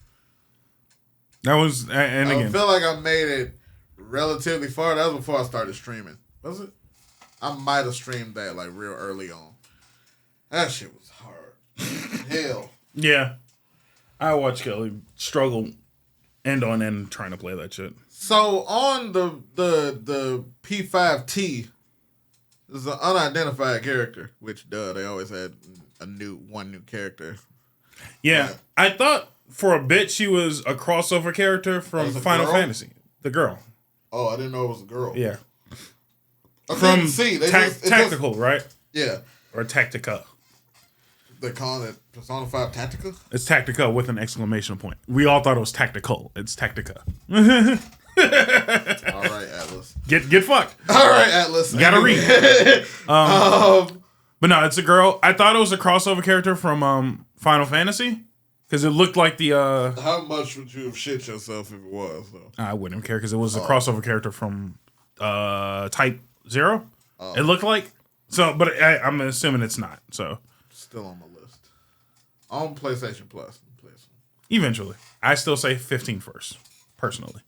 That was, and again. I feel like I made it relatively far. That was before I started streaming. Was it? I might have streamed that like real early on. That shit was hard. Hell. Yeah. I watched Kelly struggle end on end trying to play that shit. So on the P5T, there's an unidentified character, which they always had one new character. Yeah. I thought for a bit she was a crossover character from Final Fantasy. The girl. Oh, I didn't know it was a girl. Yeah. From Tactical, right? Yeah. Or Tactica. They call it Persona 5 Tactica? It's Tactica with an exclamation point. We all thought it was Tactical. It's Tactica. All right, Atlas. Get fucked. All right, Atlas. You gotta read. But no, it's a girl. I thought it was a crossover character from Final Fantasy. Because it looked like the... How much would you have shit yourself if it was, though? I wouldn't care because it was a crossover character from Type 0. It looked like. So, but I'm assuming it's not. So still on my list. On PlayStation Plus. Eventually. I still say 15 first, personally.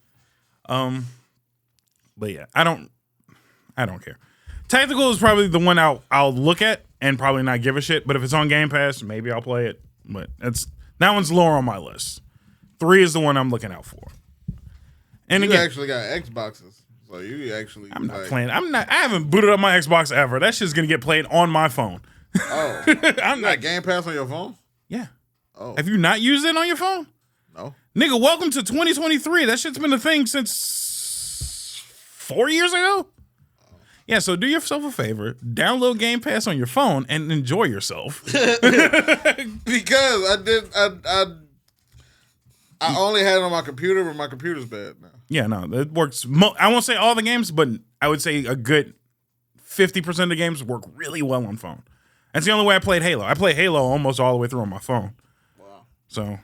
But yeah, I don't care. Tactical is probably the one I'll look at and probably not give a shit. But if it's on Game Pass, maybe I'll play it. But that one's lower on my list. 3 is the one I'm looking out for. And you again, actually got Xboxes, so you actually. I'm not playing. I haven't booted up my Xbox ever. That shit's gonna get played on my phone. Oh, I'm not Game Pass on your phone. Yeah. Oh, have you not used it on your phone? No. Nigga, welcome to 2023. That shit's been a thing since 4 years ago. Yeah, so do yourself a favor, download Game Pass on your phone and enjoy yourself. Because I only had it on my computer, but my computer's bad now. Yeah, no, it works. I won't say all the games, but I would say a good 50% of the games work really well on phone. That's the only way I played Halo. I played Halo almost all the way through on my phone. Wow. So,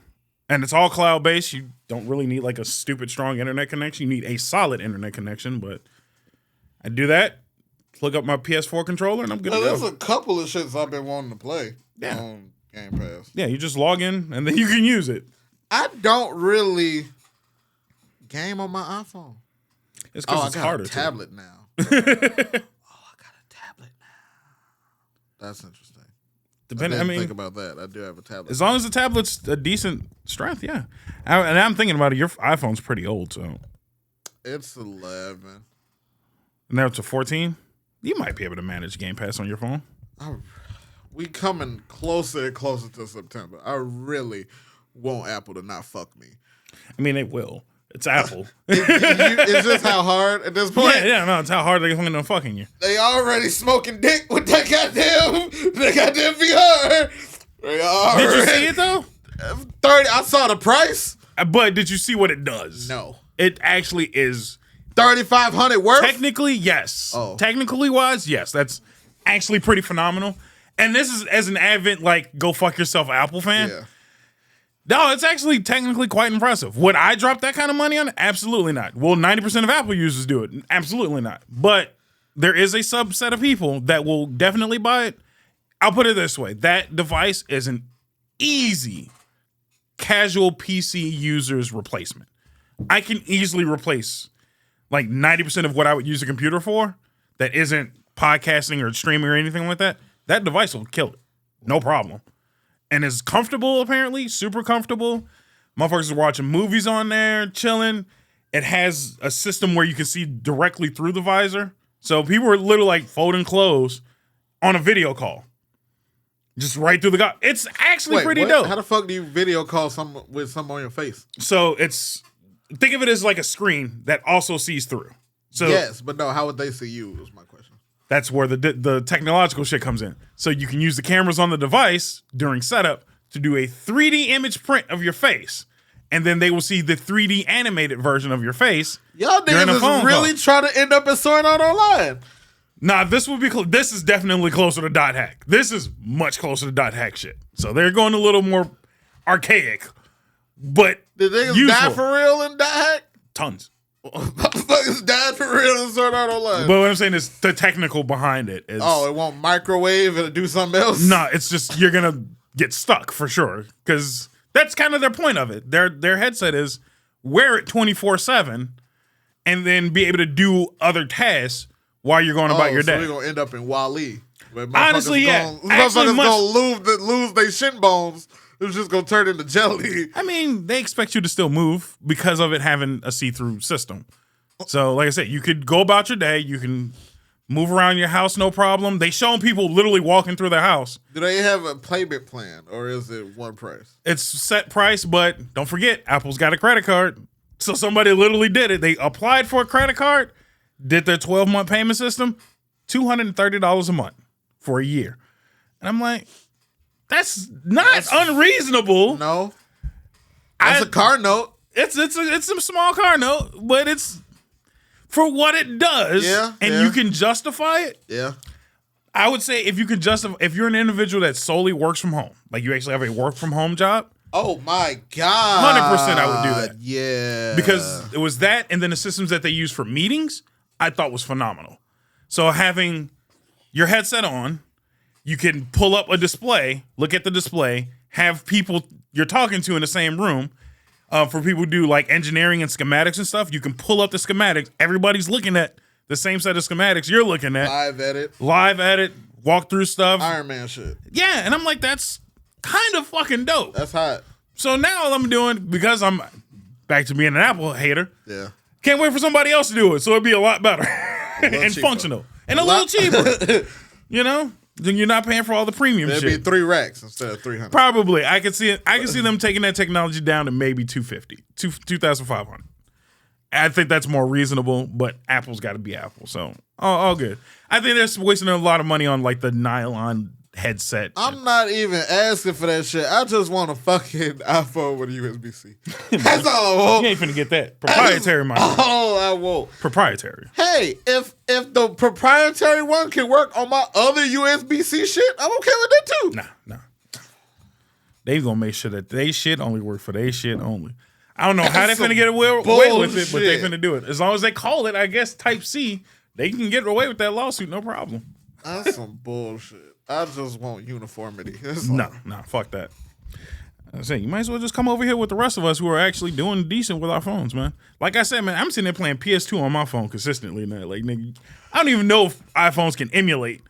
and it's all cloud-based. You don't really need like a stupid strong internet connection. You need a solid internet connection, but I do that. Plug up my PS4 controller and I'm good to go. There's a couple of shits I've been wanting to play Yeah. on Game Pass. Yeah, you just log in and then you can use it. I don't really game on my iPhone. It's because I it's got harder a to. tablet now. I got a tablet now. That's interesting. I didn't think about that. I do have a tablet. As long as the tablet's a decent strength, yeah. And I'm thinking about it. Your iPhone's pretty old, so It's 11. now it's a 14. You might be able to manage Game Pass on your phone. We coming closer and closer to September. I really want Apple to not fuck me. I mean, they will. It's Apple. It's just how hard at this point. No, it's how hard they're going to fucking you. They already smoking dick with that goddamn VR. Did you see it though? 30. I saw the price. But did you see what it does? No. It actually is $3,500 worth. technically, yes. Oh. Technically wise, yes. That's actually pretty phenomenal. And this is as an avid go fuck yourself Apple fan. Yeah. No, it's actually technically quite impressive. Would I drop that kind of money on it? Absolutely not. Will 90% of Apple users do it? Absolutely not. But there is a subset of people that will definitely buy it. I'll put it this way. That device is an easy casual PC user's replacement. I can easily replace 90% of what I would use a computer for that isn't podcasting or streaming or anything like that. That device will kill it. No problem. And is comfortable, apparently, super comfortable. Motherfuckers are watching movies on there, chilling. It has a system where you can see directly through the visor. So people are literally folding clothes on a video call. Just right through the It's actually pretty dope. How the fuck do you video call with something on your face? So think of it as like a screen that also sees through. So yes, but no, how would they see you is my question. That's where the technological shit comes in. So you can use the cameras on the device during setup to do a 3D image print of your face. And then they will see the 3D animated version of your face. Y'all niggas is really trying to end up in Sword Art Online. Nah, this is definitely closer to dot hack. This is much closer to dot hack shit. So they're going a little more archaic. But did niggas useful. die for real in dot hack? Tons. Motherfuckers died for real in Sword Art Online. But what I'm saying is the technical behind it is... Oh, it won't microwave and do something else? No, it's just you're going to get stuck for sure. Because that's kind of their point of it. Their headset is wear it 24/7 and then be able to do other tasks while you're going about your day. So we're going to end up in Wall-E. Honestly, yeah. Motherfuckers going to lose their shin bones. It's just going to turn into jelly. I mean, they expect you to still move because of it having a see-through system. So, like I said, you could go about your day. You can move around your house, no problem. They showing people literally walking through their house. Do they have a payment plan, or is it one price? It's set price, but don't forget, Apple's got a credit card. So somebody literally did it. They applied for a credit card, did their 12-month payment system, $230 a month for a year. And I'm like... That's unreasonable. No, that's a car note. It's a small car note, but it's for what it does. Yeah, and you can justify it. Yeah, I would say if you're an individual that solely works from home, like you actually have a work from home job. Oh my God, 100% I would do that. Yeah, because it was that, and then the systems that they use for meetings, I thought was phenomenal. So having your headset on. You can pull up a display, look at the display, have people you're talking to in the same room. For people who do engineering and schematics and stuff, you can pull up the schematics. Everybody's looking at the same set of schematics you're looking at. Live edit, walk through stuff. Iron Man shit. Yeah, and I'm like, that's kind of fucking dope. That's hot. So now all I'm doing, because I'm back to being an Apple hater, can't wait for somebody else to do it, so it'd be a lot better and cheaper. Functional and a little cheaper. You know, then you're not paying for all the premium shit. It'd be 3 racks instead of 300. Probably, I could see it. I can see them taking that technology down to maybe 250, 2,500. I think that's more reasonable, but Apple's got to be Apple, so all good. I think they're wasting a lot of money on like the nylon headset. I'm not even asking for that shit. I just want a fucking iPhone with a USB-C. That's all I want. You ain't finna get that. Proprietary, my friend. All I want. Proprietary. Hey, if the proprietary one can work on my other USB-C shit, I'm okay with that too. Nah. They gonna make sure that they shit only work for they shit only. I don't know how they finna get away with it, but they finna do it. As long as they call it, I guess, Type-C, they can get away with that lawsuit, no problem. That's some bullshit. I just want uniformity. No, fuck that. I say you might as well just come over here with the rest of us who are actually doing decent with our phones, man. Like I said, man, I'm sitting there playing PS2 on my phone consistently now. Like, nigga, I don't even know if iPhones can emulate.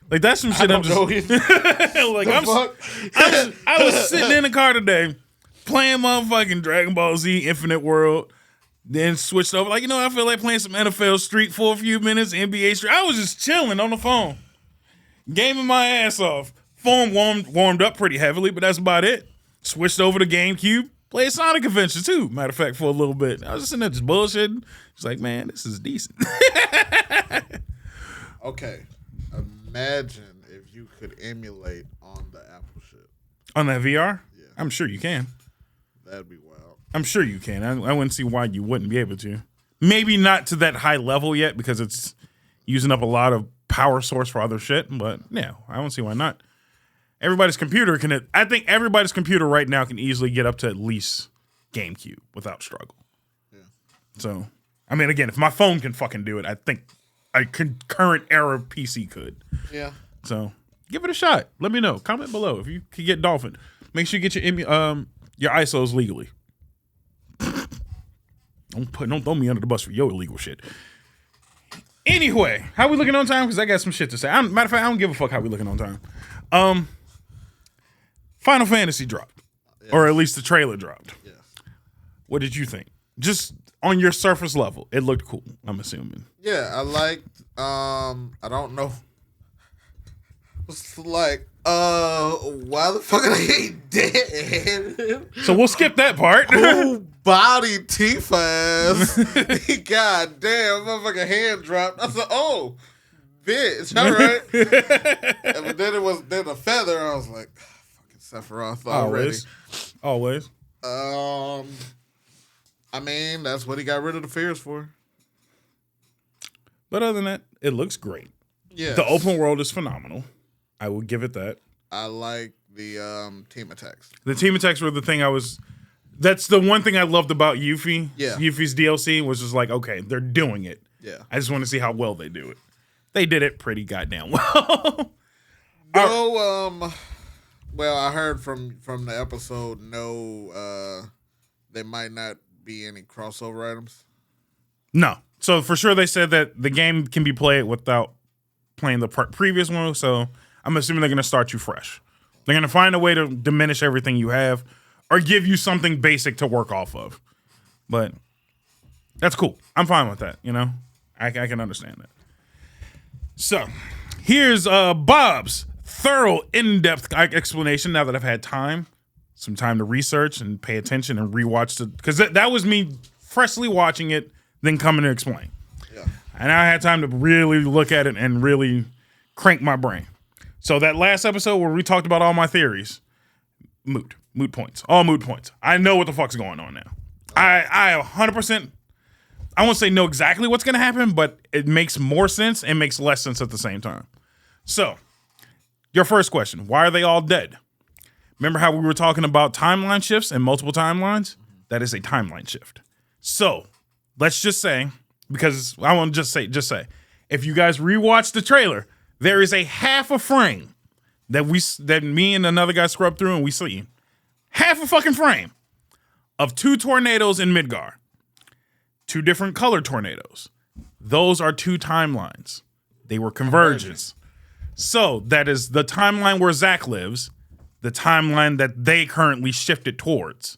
Like, that's some shit I'm just like. I was sitting in the car today playing motherfucking Dragon Ball Z Infinite World. Then switched over. Like, I feel like playing some NFL Street for a few minutes, NBA Street. I was just chilling on the phone. Gaming my ass off. Phone warmed up pretty heavily, but that's about it. Switched over to GameCube. Played Sonic Adventure too, matter of fact, for a little bit. I was just sitting there just bullshitting. It's like, man, this is decent. Okay. Imagine if you could emulate on the Apple shit. On that VR? Yeah. I'm sure you can. That'd be wild. I'm sure you can. I wouldn't see why you wouldn't be able to. Maybe not to that high level yet because it's using up a lot of power source for other shit, but yeah, I don't see why not. Everybody's computer can. I think everybody's computer right now can easily get up to at least GameCube without struggle. Yeah. So, I mean, again, if my phone can fucking do it, I think a current era PC could. Yeah. So, give it a shot. Let me know. Comment below if you can get Dolphin. Make sure you get your ISOs legally. Don't throw me under the bus for your illegal shit. Anyway, how we looking on time? Because I got some shit to say. Matter of fact, I don't give a fuck how we looking on time. Final Fantasy dropped. Yes. Or at least the trailer dropped. Yes. What did you think? Just on your surface level, it looked cool, I'm assuming. Yeah, I liked, I don't know. It's like, why the fuck are they dead? So we'll skip that part. Who body Tifa ass? God damn, motherfucking hand dropped. I said, oh, bitch, all right. But then it was a feather. I was like, fucking Sephiroth already. Always. I mean, that's what he got rid of the fears for. But other than that, it looks great. Yeah. The open world is phenomenal. I will give it that. I like the team attacks. The team attacks were the thing that's the one thing I loved about Yuffie. Yeah. Yuffie's DLC was just like, okay, they're doing it. Yeah. I just want to see how well they do it. They did it pretty goddamn well. Well, I heard from the episode, there might not be any crossover items. No. So for sure they said that the game can be played without playing the previous one, so I'm assuming they're going to start you fresh. They're going to find a way to diminish everything you have or give you something basic to work off of. But that's cool. I'm fine with that, I can understand that. So, here's Bob's thorough, in-depth explanation now that I've had some time to research and pay attention and rewatch it. Because that was me freshly watching it, then coming to explain. Yeah. And I had time to really look at it and really crank my brain. So that last episode where we talked about all my theories, moot points, all moot points. I know what the fuck's going on now. I 100%, I won't say know exactly what's going to happen, but it makes more sense and makes less sense at the same time. So, your first question, why are they all dead? Remember how we were talking about timeline shifts and multiple timelines? That is a timeline shift. So, let's just say, because I want to just say, if you guys rewatch the trailer, there is a half a frame that me and another guy scrubbed through and we see. Half a fucking frame of 2 tornadoes in Midgar. 2 different color tornadoes. Those are 2 timelines. They were convergence. So that is the timeline where Zach lives, the timeline that they currently shifted towards.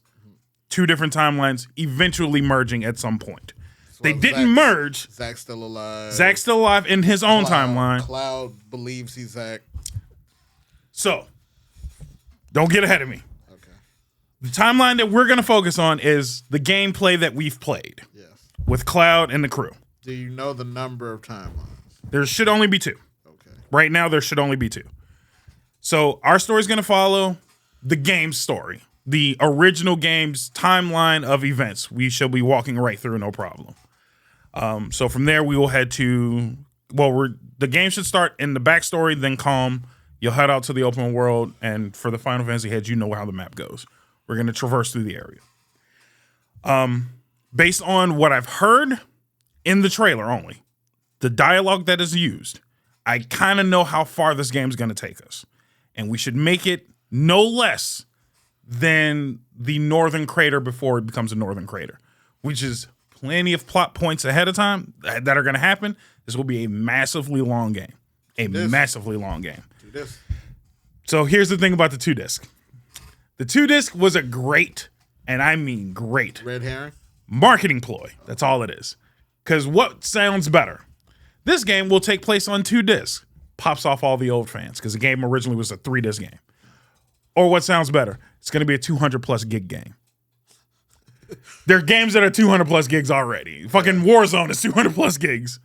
2 different timelines eventually merging at some point. They didn't merge. Zach's still alive. Zach's still alive in his own timeline. Cloud believes he's Zach. So, don't get ahead of me. Okay. The timeline that we're going to focus on is the gameplay that we've played. Yes. With Cloud and the crew. Do you know the number of timelines? There should only be 2. Okay. Right now, there should only be 2. So, our story's going to follow the game's story. The original game's timeline of events. We shall be walking right through, no problem. So from there, we will head to, the game should start in the backstory, then calm. You'll head out to the open world, and for the Final Fantasy heads, you know how the map goes. We're going to traverse through the area. Based on what I've heard in the trailer only, the dialogue that is used, I kind of know how far this game's going to take us. And we should make it no less than the Northern Crater before it becomes a Northern Crater, which is plenty of plot points ahead of time that are going to happen. This will be a massively long game. Massively long game. Do this. So here's the thing about the 2-disc. The 2-disc was a great, and I mean great, Red herring? marketing ploy. That's all it is. Because what sounds better? This game will take place on 2 discs. Pops off all the old fans because the game originally was a 3-disc game. Or what sounds better? It's going to be a 200+ gig game. There are games that are 200+ gigs already. Fucking Warzone is 200+ gigs.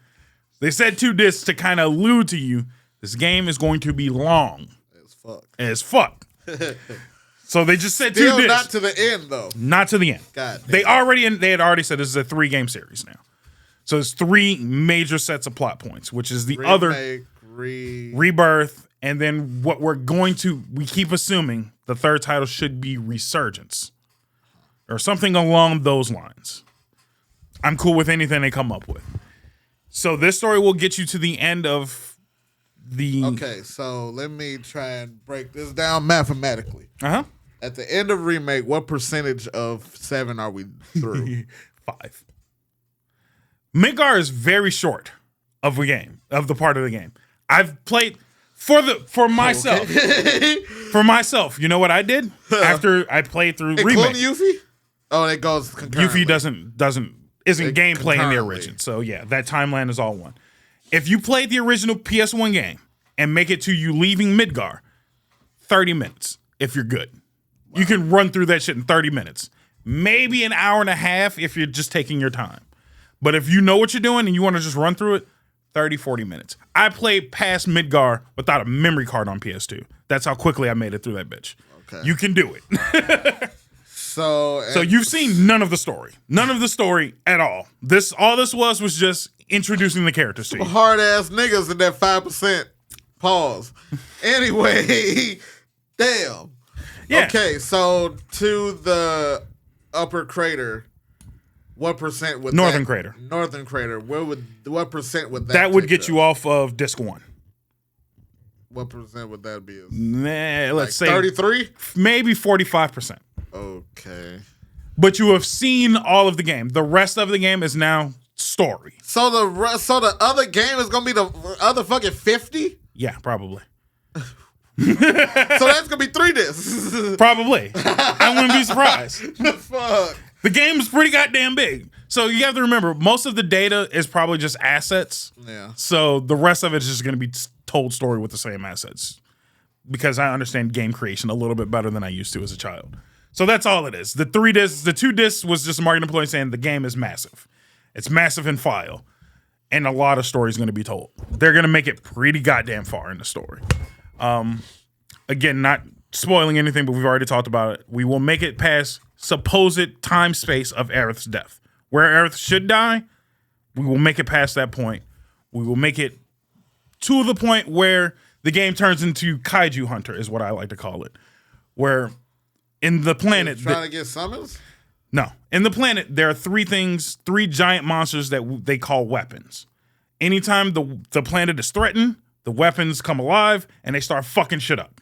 They said 2 discs to kind of allude to you. This game is going to be long. As fuck. So they just said 2 discs. Not to the end, though. Not to the end. God damn. They had already said this is a 3-game series now. So it's 3 major sets of plot points, which is the other Rebirth, and then what we keep assuming the third title should be Resurgence. Or something along those lines. I'm cool with anything they come up with. So this story will get you to the end of the... Okay, so let me try and break this down mathematically. Uh-huh. At the end of Remake, what percentage of 7 are we through? 5. Midgar is very short of a game, of the part of the game. I've played... For myself. Okay. For myself, you know what I did? After I played through Remake. Including Yuffie? Oh, it goes concurrently. Yuffie isn't gameplay in the origin. So yeah, that timeline is all one. If you played the original PS1 game and make it to you leaving Midgar, 30 minutes if you're good. Wow. You can run through that shit in 30 minutes. Maybe an hour and a half if you're just taking your time. But if you know what you're doing and you want to just run through it, 30, 40 minutes. I played past Midgar without a memory card on PS2. That's how quickly I made it through that bitch. Okay. You can do it. So you've seen none of the story. None of the story at all. All this was just introducing the characters to you. Hard ass niggas in that 5%. Pause. Anyway, damn. Yeah. Okay, so to the upper crater, what percent would Northern Crater. Northern Crater. What percent would that? That would get you off of disc 1. What percent would that be? Let's say 33, maybe 45%. Okay. But you have seen all of the game. The rest of the game is now story. So the other game is gonna be the other fucking 50? Yeah, probably. So that's gonna be 3 discs. Probably. I wouldn't be surprised. The fuck. The game is pretty goddamn big. So you have to remember, most of the data is probably just assets. Yeah. So the rest of it is just going to be told story with the same assets. Because I understand game creation a little bit better than I used to as a child. So that's all it is. The 2 discs was just a marketing ploy saying the game is massive. It's massive in file. And a lot of stories going to be told. They're going to make it pretty goddamn far in the story. Again, not spoiling anything, but we've already talked about it. We will make it past supposed time space of Aerith's death. Where Aerith should die, we will make it past that point. We will make it to the point where the game turns into Kaiju Hunter, is what I like to call it. Where in the planet... Trying to get summons? No. In the planet, there are 3 giant monsters that they call weapons. Anytime the planet is threatened, the weapons come alive and they start fucking shit up.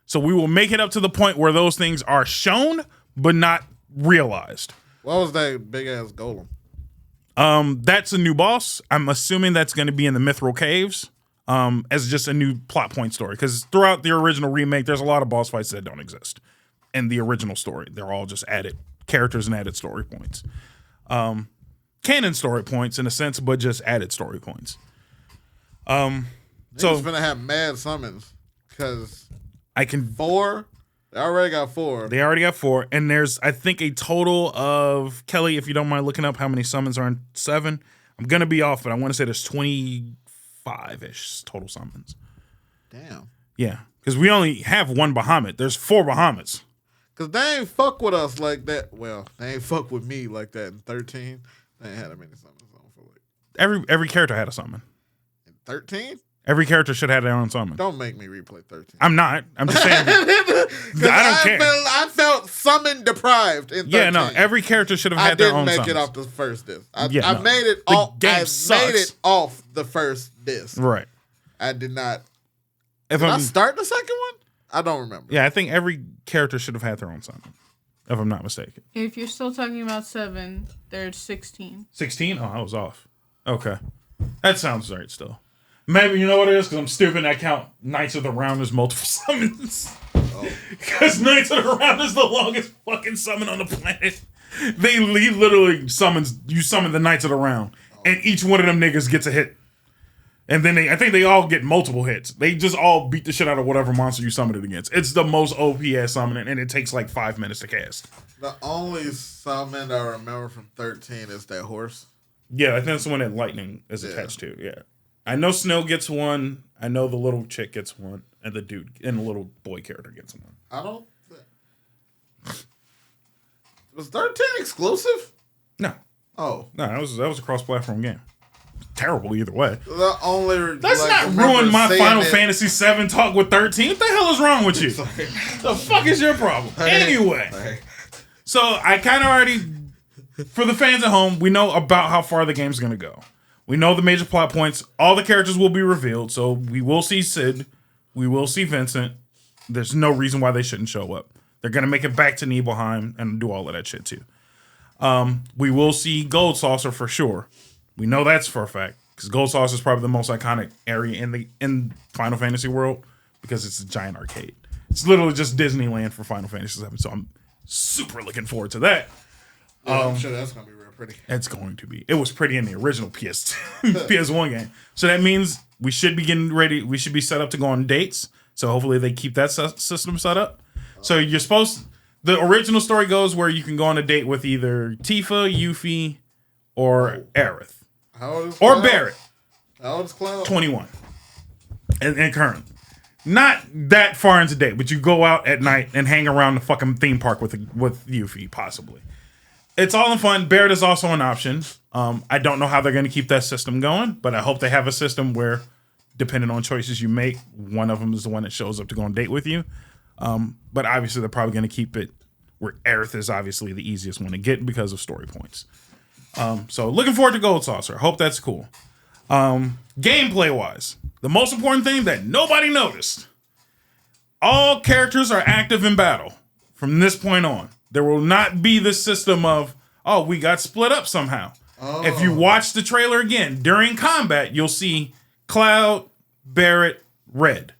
So we will make it up to the point where those things are shown, but not realized. What was that big ass golem? That's a new boss. I'm assuming that's going to be in the Mithril Caves as just a new plot point story. Because throughout the original remake, there's a lot of boss fights that don't exist in the original story. They're all just added characters and added story points. Canon story points in a sense, but just added story points. So it's gonna have mad summons because I can 4. They already got 4. They already got 4, and there's I think a total of Kelly. If you don't mind looking up how many summons are in 7, I'm gonna be off, but I want to say there's 25-ish total summons. Damn. Yeah, because we only have 1 Bahamut. There's 4 Bahamuts. Because they ain't fuck with us like that. Well, they ain't fuck with me like that in 13. They ain't had that many summons. I don't feel like. Every character had a summon. In 13? Every character should have their own summon. Don't make me replay 13. I'm not. I'm just saying. I don't care. I felt summon deprived in 13. Yeah, no. Every character should have had their own I didn't make summons. it off the first disc. I no. made it The off. game I sucks. made it off the first disc. Right. I did not. If Did I start the second one? I don't remember. Yeah, I think every character should have had their own summon, if I'm not mistaken. If you're still talking about 7, there's 16. 16? Oh, I was off. Okay. That sounds right still. Maybe, you know what it is? Because I'm stupid and I count Knights of the Round as multiple summons. Because Knights of the Round is the longest fucking summon on the planet. He literally summons, you summon the Knights of the Round, and each one of them niggas gets a hit. And then I think they all get multiple hits. They just all beat the shit out of whatever monster you summon it against. It's the most OP ass summoning, and it takes like 5 minutes to cast. The only summon I remember from 13 is that horse. Yeah, I think that's the one that lightning is attached to. Yeah, I know Snow gets one. I know the little chick gets one, and the dude and the little boy character gets one. I don't. Was 13 exclusive? No. Oh No, that was a cross-platform game. Terrible either way. The only. Let's not ruin my Final Fantasy VII talk with 13. What the hell is wrong with you? The fuck is your problem? Anyway, so I kind of already, for the fans at home, we know about how far the game's gonna go. We know the major plot points. All the characters will be revealed. So we will see Sid. We will see Vincent. There's no reason why they shouldn't show up. They're gonna make it back to Nibelheim and do all of that shit too. We will see Gold Saucer for sure. We know that's for a fact because Gold Saucer is probably the most iconic area in Final Fantasy world because it's a giant arcade. It's literally just Disneyland for Final Fantasy VII. So I'm super looking forward to that. Yeah, I'm sure that's gonna be real pretty. It's going to be. It was pretty in the original PS1 game. So that means we should be getting ready. We should be set up to go on dates. So hopefully they keep that system set up. So you're supposed. The original story goes where you can go on a date with either Tifa, Yuffie, or Aerith. How old is Or Cloud? Barrett. How old is Cloud? 21. And current. Not that far into date, but you go out at night and hang around the fucking theme park with Yuffie, possibly. It's all in fun. Barrett is also an option. I don't know how they're going to keep that system going, but I hope they have a system where, depending on choices you make, one of them is the one that shows up to go on a date with you. But obviously, they're probably going to keep it where Aerith is obviously the easiest one to get because of story points. So looking forward to Gold Saucer. Hope that's cool. Gameplay wise, the most important thing that nobody noticed: all characters are active in battle from this point on. There will not be the system of, oh, we got split up somehow. Oh. If you watch the trailer again during combat, you'll see Cloud, Barrett, Red,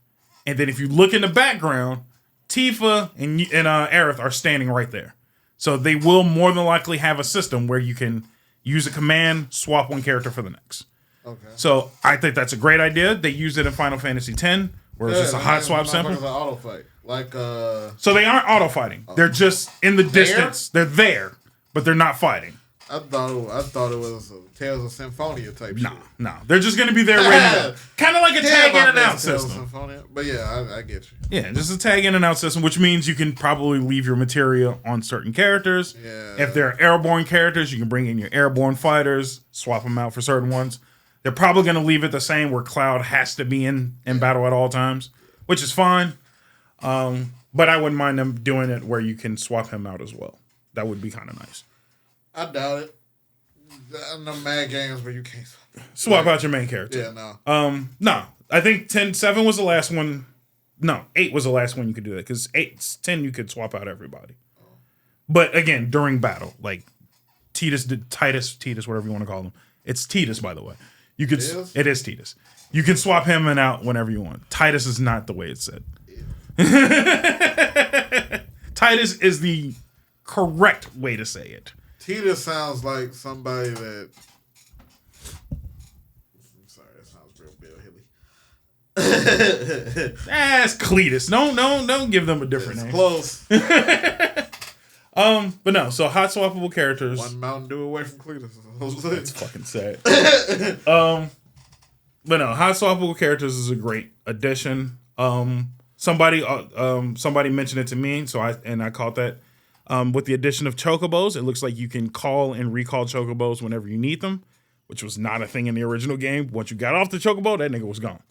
and then if you look in the background, Tifa and Aerith are standing right there. So they will more than likely have a system where you can use a command, swap one character for the next. Okay. So I think that's a great idea. They used it in Final Fantasy X, where it's just a hot swap simple. Auto fight. So they aren't auto fighting. They're just in the distance. They're there, but they're not fighting. I thought it was a Tales of Symphonia type shit. No. They're just going to be there ready. Kind of like a tag in and out system. But yeah, I get you. Yeah, just a tag in and out system, which means you can probably leave your material on certain characters. Yeah. If they're airborne characters, you can bring in your airborne fighters, swap them out for certain ones. They're probably going to leave it the same where Cloud has to be in battle at all times, which is fine. But I wouldn't mind them doing it where you can swap him out as well. That would be kind of nice. I doubt it. No mad games where you can't swap out your main character. Yeah, no. No. I think 7 was the last one. No, 8 was the last one you could do that because 10 you could swap out everybody. But again, during battle, like Titus, whatever you want to call him. It's Titus, by the way. You could. It is Titus. You can swap him in out whenever you want. Titus is not the way it's said. Titus is the correct way to say it. Titus sounds like somebody that. I'm sorry, that sounds real Bill Hilly. That's Cletus. Don't give them a different name. Close. But no. So hot swappable characters. One Mountain Dew away from Cletus. That's fucking sad. But no, hot swappable characters is a great addition. Somebody mentioned it to me, so I caught that. With the addition of chocobos, it looks like you can call and recall chocobos whenever you need them, which was not a thing in the original game. Once you got off the chocobo, that nigga was gone.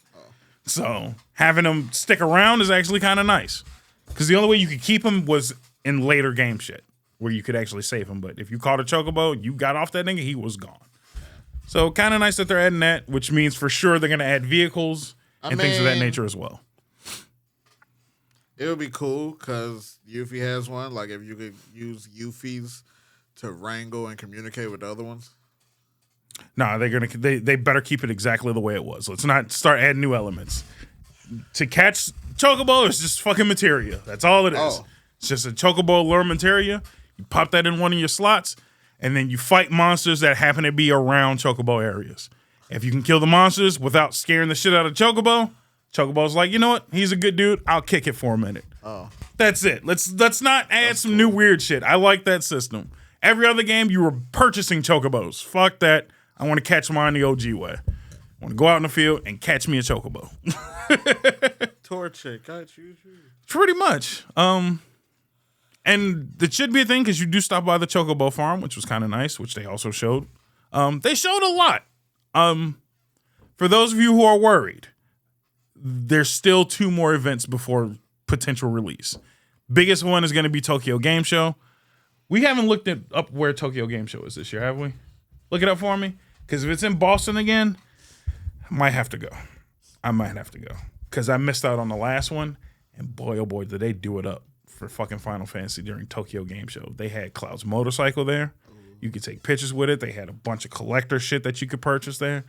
So having them stick around is actually kind of nice, because the only way you could keep them was in later game shit, where you could actually save him. But if you caught a chocobo, you got off that nigga, he was gone. So kind of nice that they're adding that, which means for sure they're going to add vehicles and things of that nature as well. It would be cool because Yuffie has one. Like if you could use Yuffies to wrangle and communicate with the other ones. Nah, they better keep it exactly the way it was. Let's not start adding new elements. To catch chocobo is just fucking materia. That's all it is. Oh. It's just a chocobo lure materia. You pop that in one of your slots, and then you fight monsters that happen to be around chocobo areas. If you can kill the monsters without scaring the shit out of chocobo, chocobo's like, you know what? He's a good dude. I'll kick it for a minute. Oh. That's it. Let's not add some new weird shit. I like that system. Every other game, you were purchasing chocobos. Fuck that. I want to catch mine the OG way. I want to go out in the field and catch me a chocobo. Torch it. Got you. Pretty much. And it should be a thing because you do stop by the chocobo farm, which was kind of nice, which they also showed. They showed a lot. For those of you who are worried, there's still 2 more events before potential release. Biggest one is going to be Tokyo Game Show. We haven't looked up where Tokyo Game Show is this year, have we? Look it up for me. Because if it's in Boston again, I might have to go. Because I missed out on the last one. And boy, oh boy, did they do it up for fucking Final Fantasy during Tokyo Game Show. They had Cloud's motorcycle there. You could take pictures with it. They had a bunch of collector shit that you could purchase there.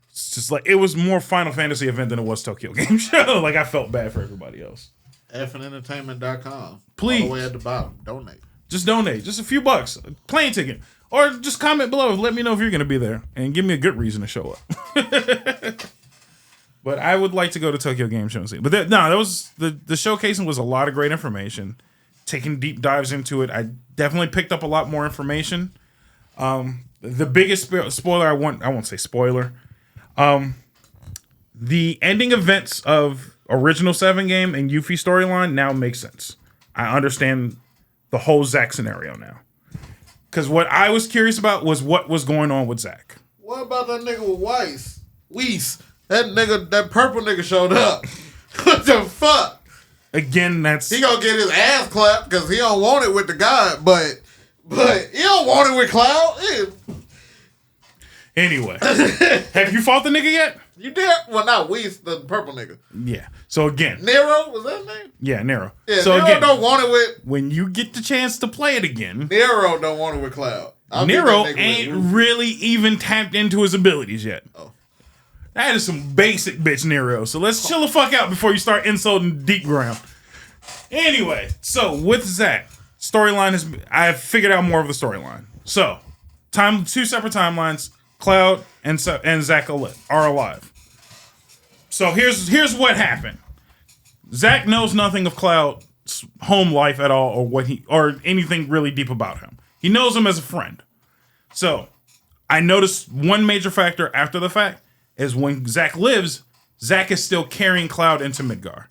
It's just like, it was more Final Fantasy event than it was Tokyo Game Show. Like, I felt bad for everybody else. FNentertainment.com. Please. All the way at the bottom. Donate. Just donate. Just a few bucks. Plane ticket. Or just comment below. Let me know if you're going to be there. And give me a good reason to show up. But I would like to go to Tokyo Game Show and see. But that was the showcasing was a lot of great information. Taking deep dives into it. I definitely picked up a lot more information. The biggest spoiler I won't say spoiler. The ending events of original 7 game and Yuffie storyline now make sense. I understand the whole Zack scenario now. Because what I was curious about was what was going on with Zack. What about that nigga with Weiss? That purple nigga showed up. What the fuck? Again, he gonna get his ass clapped because he don't want it with the god, but he don't want it with Cloud. Anyway, have you fought the nigga yet? You did? Well, not Weiss, the purple nigga. Yeah. So again, Nero, was that his name? Yeah, Nero. Yeah, so Nero again, don't want it with. When you get the chance to play it again, Nero don't want it with Cloud. Nero ain't really even tapped into his abilities yet. Oh. That is some basic bitch Nero. So let's chill the fuck out before you start insulting Deep Ground. Anyway, so with Zack, storyline I've figured out more of the storyline. So, 2 separate timelines. Cloud and Zack are alive. So here's what happened. Zack knows nothing of Cloud's home life at all, or anything really deep about him. He knows him as a friend. So I noticed one major factor after the fact is when Zack lives, Zack is still carrying Cloud into Midgar.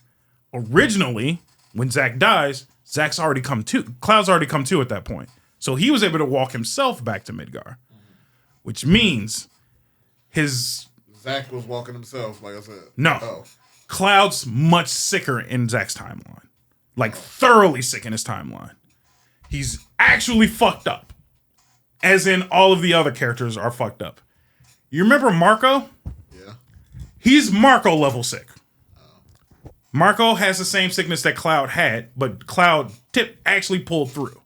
Originally, when Zack dies, Cloud's already come to at that point. So he was able to walk himself back to Midgar. Which means Zack was walking himself, like I said. No. Oh. Cloud's much sicker in Zack's timeline. Like, thoroughly sick in his timeline. He's actually fucked up. As in, all of the other characters are fucked up. You remember Marco? Yeah. He's Marco level sick. Oh. Marco has the same sickness that Cloud had, but Cloud actually pulled through.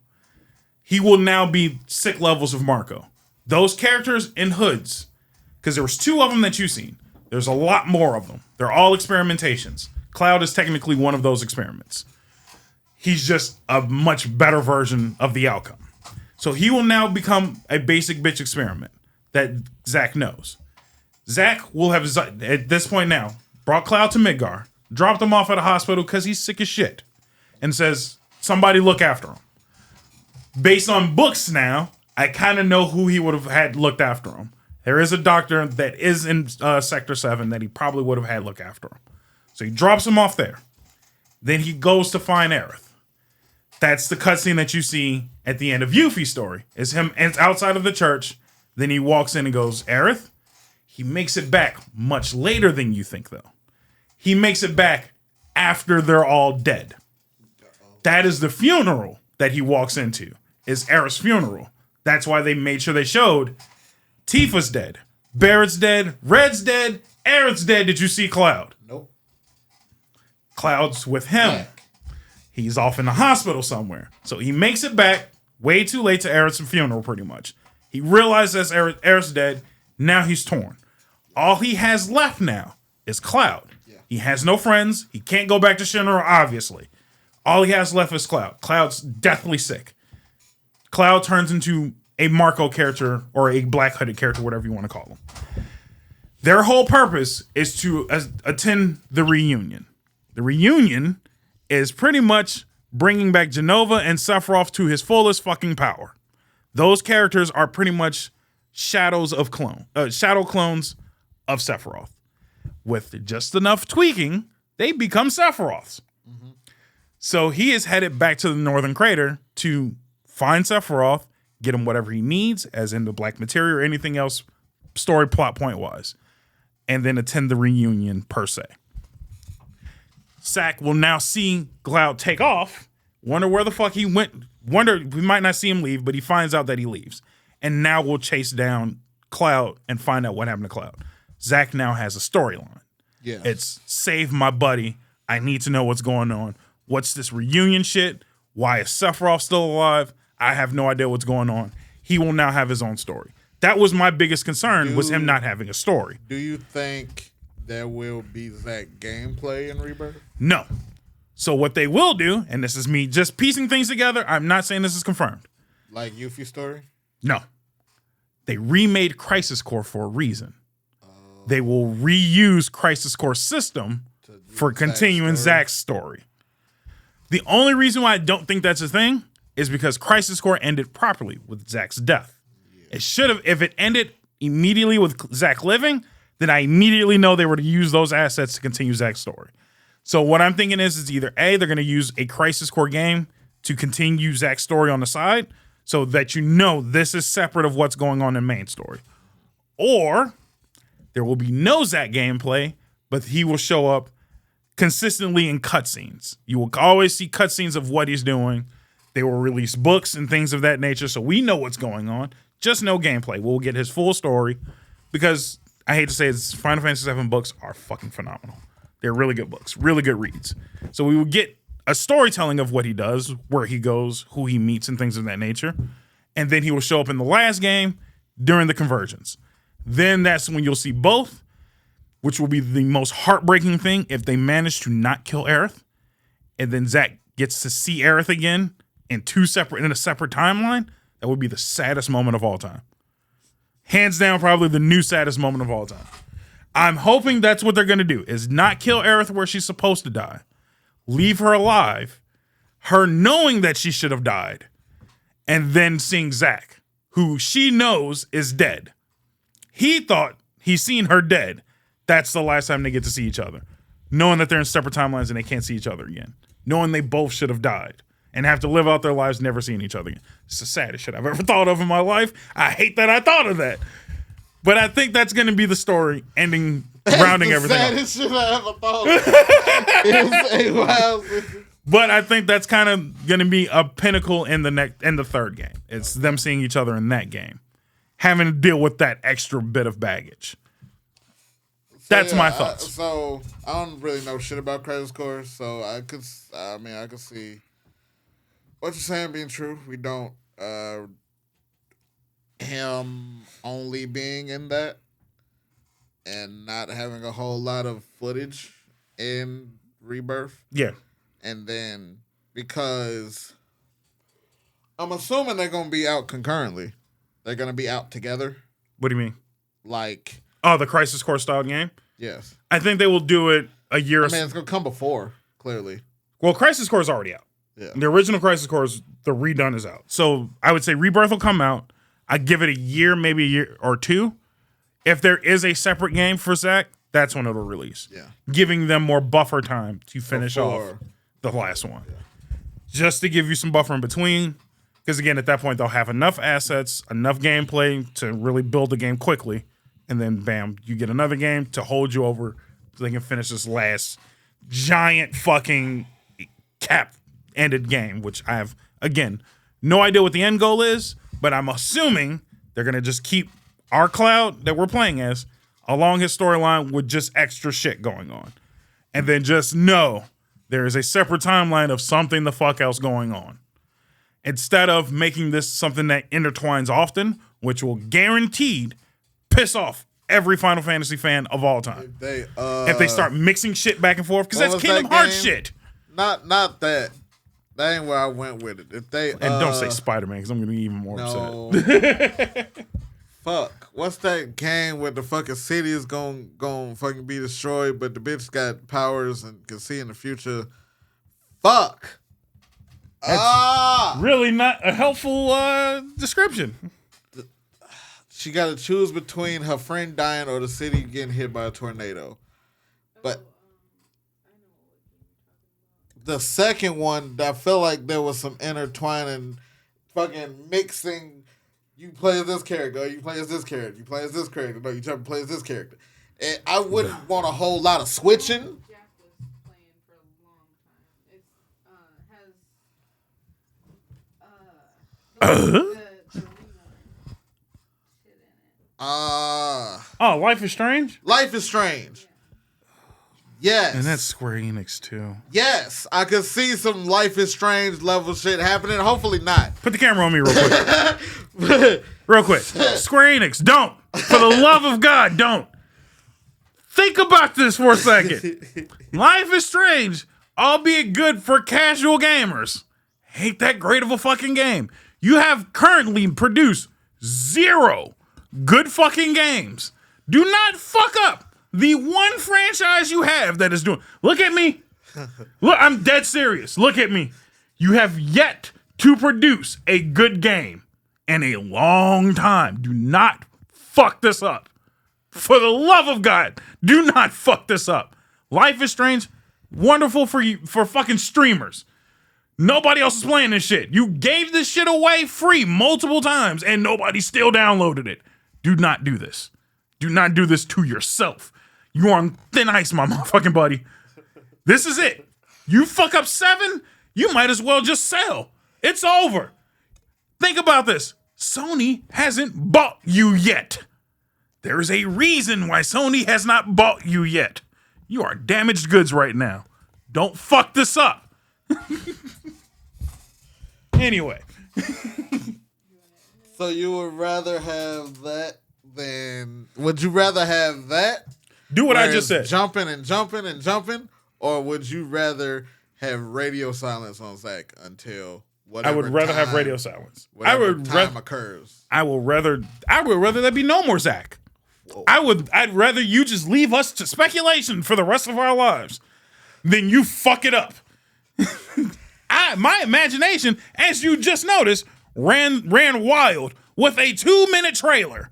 he will now be sick levels of Marco. Those characters in hoods, because there was 2 of them that you've seen. There's a lot more of them. They're all experimentations. Cloud is technically one of those experiments. He's just a much better version of the outcome. So he will now become a basic bitch experiment that Zack knows. Zack will have, at this point now, brought Cloud to Midgar, dropped him off at a hospital because he's sick as shit, and says, somebody look after him. Based on books now, I kind of know who he would have had looked after him. There is a doctor that is in Sector 7 that he probably would have had look after him. So he drops him off there. Then he goes to find Aerith. That's the cutscene that you see at the end of Yuffie's story. Is him outside of the church. Then he walks in and goes, Aerith? He makes it back much later than you think, though. He makes it back after they're all dead. That is the funeral that he walks into, is Aerith's funeral. That's why they made sure they showed Tifa's dead, Barrett's dead, Red's dead, Aerith's dead. Did you see Cloud? Nope. Cloud's with him. He's off in the hospital somewhere. So he makes it back way too late to Aerith's funeral, pretty much. He realizes Aerith's dead. Now he's torn. All he has left now is Cloud. Yeah. He has no friends. He can't go back to Shinra, obviously. All he has left is Cloud. Cloud's deathly sick. Cloud turns into a Marco character or a black hooded character, whatever you want to call him. Their whole purpose is to attend the reunion. The reunion is pretty much bringing back Genova and Sephiroth to his fullest fucking power. Those characters are pretty much shadow clones of Sephiroth. With just enough tweaking, they become Sephiroths. Mm-hmm. So he is headed back to the Northern Crater to find Sephiroth, get him whatever he needs, as in the black material or anything else, story plot point wise, and then attend the reunion per se. Zack will now see Cloud take off, wonder where the fuck he went, we might not see him leave, but he finds out that he leaves. And now we'll chase down Cloud and find out what happened to Cloud. Zack now has a storyline. Yeah. It's save my buddy. I need to know what's going on. What's this reunion shit? Why is Sephiroth still alive? I have no idea what's going on. He will now have his own story. That was my biggest concern, was him not having a story. Do you think there will be Zack gameplay in Rebirth? No. So what they will do, and this is me just piecing things together, I'm not saying this is confirmed. Like Yuffie's story? No. They remade Crisis Core for a reason. They will reuse Crisis Core system for continuing Zack's story. The only reason why I don't think that's a thing is because Crisis Core ended properly with Zack's death. Yeah. It should have, if it ended immediately with Zack living, then I immediately know they were to use those assets to continue Zack's story. So what I'm thinking is either A, they're going to use a Crisis Core game to continue Zack's story on the side so that you know this is separate of what's going on in main story. Or there will be no Zack gameplay, but he will show up consistently in cutscenes. You will always see cutscenes of what he's doing. They will release books and things of that nature, so we know what's going on. Just no gameplay. We'll get his full story because I hate to say it, Final Fantasy VII books are fucking phenomenal. They're really good books, really good reads. So we will get a storytelling of what he does, where he goes, who he meets, and things of that nature. And then he will show up in the last game during the convergence. Then that's when you'll see both, which will be the most heartbreaking thing if they manage to not kill Aerith. And then Zack gets to see Aerith again in a separate timeline. That would be the saddest moment of all time. Hands down, probably the new saddest moment of all time. I'm hoping that's what they're going to do, is not kill Aerith where she's supposed to die. Leave her alive, her knowing that she should have died, and then seeing Zack, who she knows is dead. He thought he's seen her dead. That's the last time they get to see each other. Knowing that they're in separate timelines and they can't see each other again. Knowing they both should have died and have to live out their lives never seeing each other again. It's the saddest shit I've ever thought of in my life. I hate that I thought of that. But I think that's going to be the story ending, rounding everything up. Saddest shit I ever thought of. But I think that's kind of going to be a pinnacle in the third game. It's them seeing each other in that game. Having to deal with that extra bit of baggage. That's my thoughts. I don't really know shit about Crisis Core, so I could see what you're saying being true. We don't him only being in that and not having a whole lot of footage in Rebirth. Yeah. And then because I'm assuming they're going to be out concurrently. They're going to be out together. What do you mean? Like... Oh, the Crisis Core style game? Yes. I think they will do it a year. I mean, it's going to come before, clearly. Well, Crisis Core is already out. Yeah. The original Crisis Core, the redone is out. So I would say Rebirth will come out. I give it a year, maybe a year or two. If there is a separate game for Zach, that's when it'll release. Yeah. Giving them more buffer time to finish Before. off the last one. Yeah. Just to give you some buffer in between. Because again, at that point, they'll have enough assets, enough gameplay to really build the game quickly. And then, bam, you get another game to hold you over so they can finish this last giant fucking cap-ended game, which I have, again, no idea what the end goal is, but I'm assuming they're going to just keep our Cloud that we're playing as along his storyline with just extra shit going on. And then just know there is a separate timeline of something the fuck else going on. Instead of making this something that intertwines often, which will guaranteed piss off every Final Fantasy fan of all time. If they start mixing shit back and forth, because that's Kingdom Hearts shit. Not that. That ain't where I went with it. If they and don't say Spider-Man, because I'm gonna be even more upset. Fuck. What's that game where the fucking city is going fucking be destroyed, but the bitch got powers and can see in the future? Fuck. That's really not a helpful description. She got to choose between her friend dying or the city getting hit by a tornado. But the second one, I felt like there was some intertwining, fucking mixing. You play as this character, or you play as this character. You play as this character. No, you try to play as this character. And I wouldn't want a whole lot of switching. Life is Strange? Life is Strange. Yes. And that's Square Enix too. Yes. I could see some Life is Strange level shit happening. Hopefully not. Put the camera on me real quick. Real quick. Square Enix, don't. For the love of God, don't. Think about this for a second. Life is Strange, albeit good for casual gamers. Ain't that great of a fucking game. You have currently produced 0 good fucking games. Do not fuck up the one franchise you have that is doing. Look at me. Look, I'm dead serious. Look at me. You have yet to produce a good game in a long time. Do not fuck this up. For the love of God, do not fuck this up. Life is Strange, wonderful for you, for fucking streamers. Nobody else is playing this shit. You gave this shit away free multiple times and nobody still downloaded it. Do not do this. Do not do this to yourself. You are on thin ice, my motherfucking buddy. This is it. You fuck up 7, you might as well just sell. It's over. Think about this. Sony hasn't bought you yet. There is a reason why Sony has not bought you yet. You are damaged goods right now. Don't fuck this up. Anyway. So you would rather have that than... Would you rather have that? Do what I just said. Jumping and jumping and jumping? Or would you rather have radio silence on Zach until whatever I would rather time, have radio silence. Whatever time occurs. I would rather there be no more Zach. Whoa. I'd rather you just leave us to speculation for the rest of our lives than you fuck it up. My imagination, as you just noticed, ran wild with a 2-minute trailer.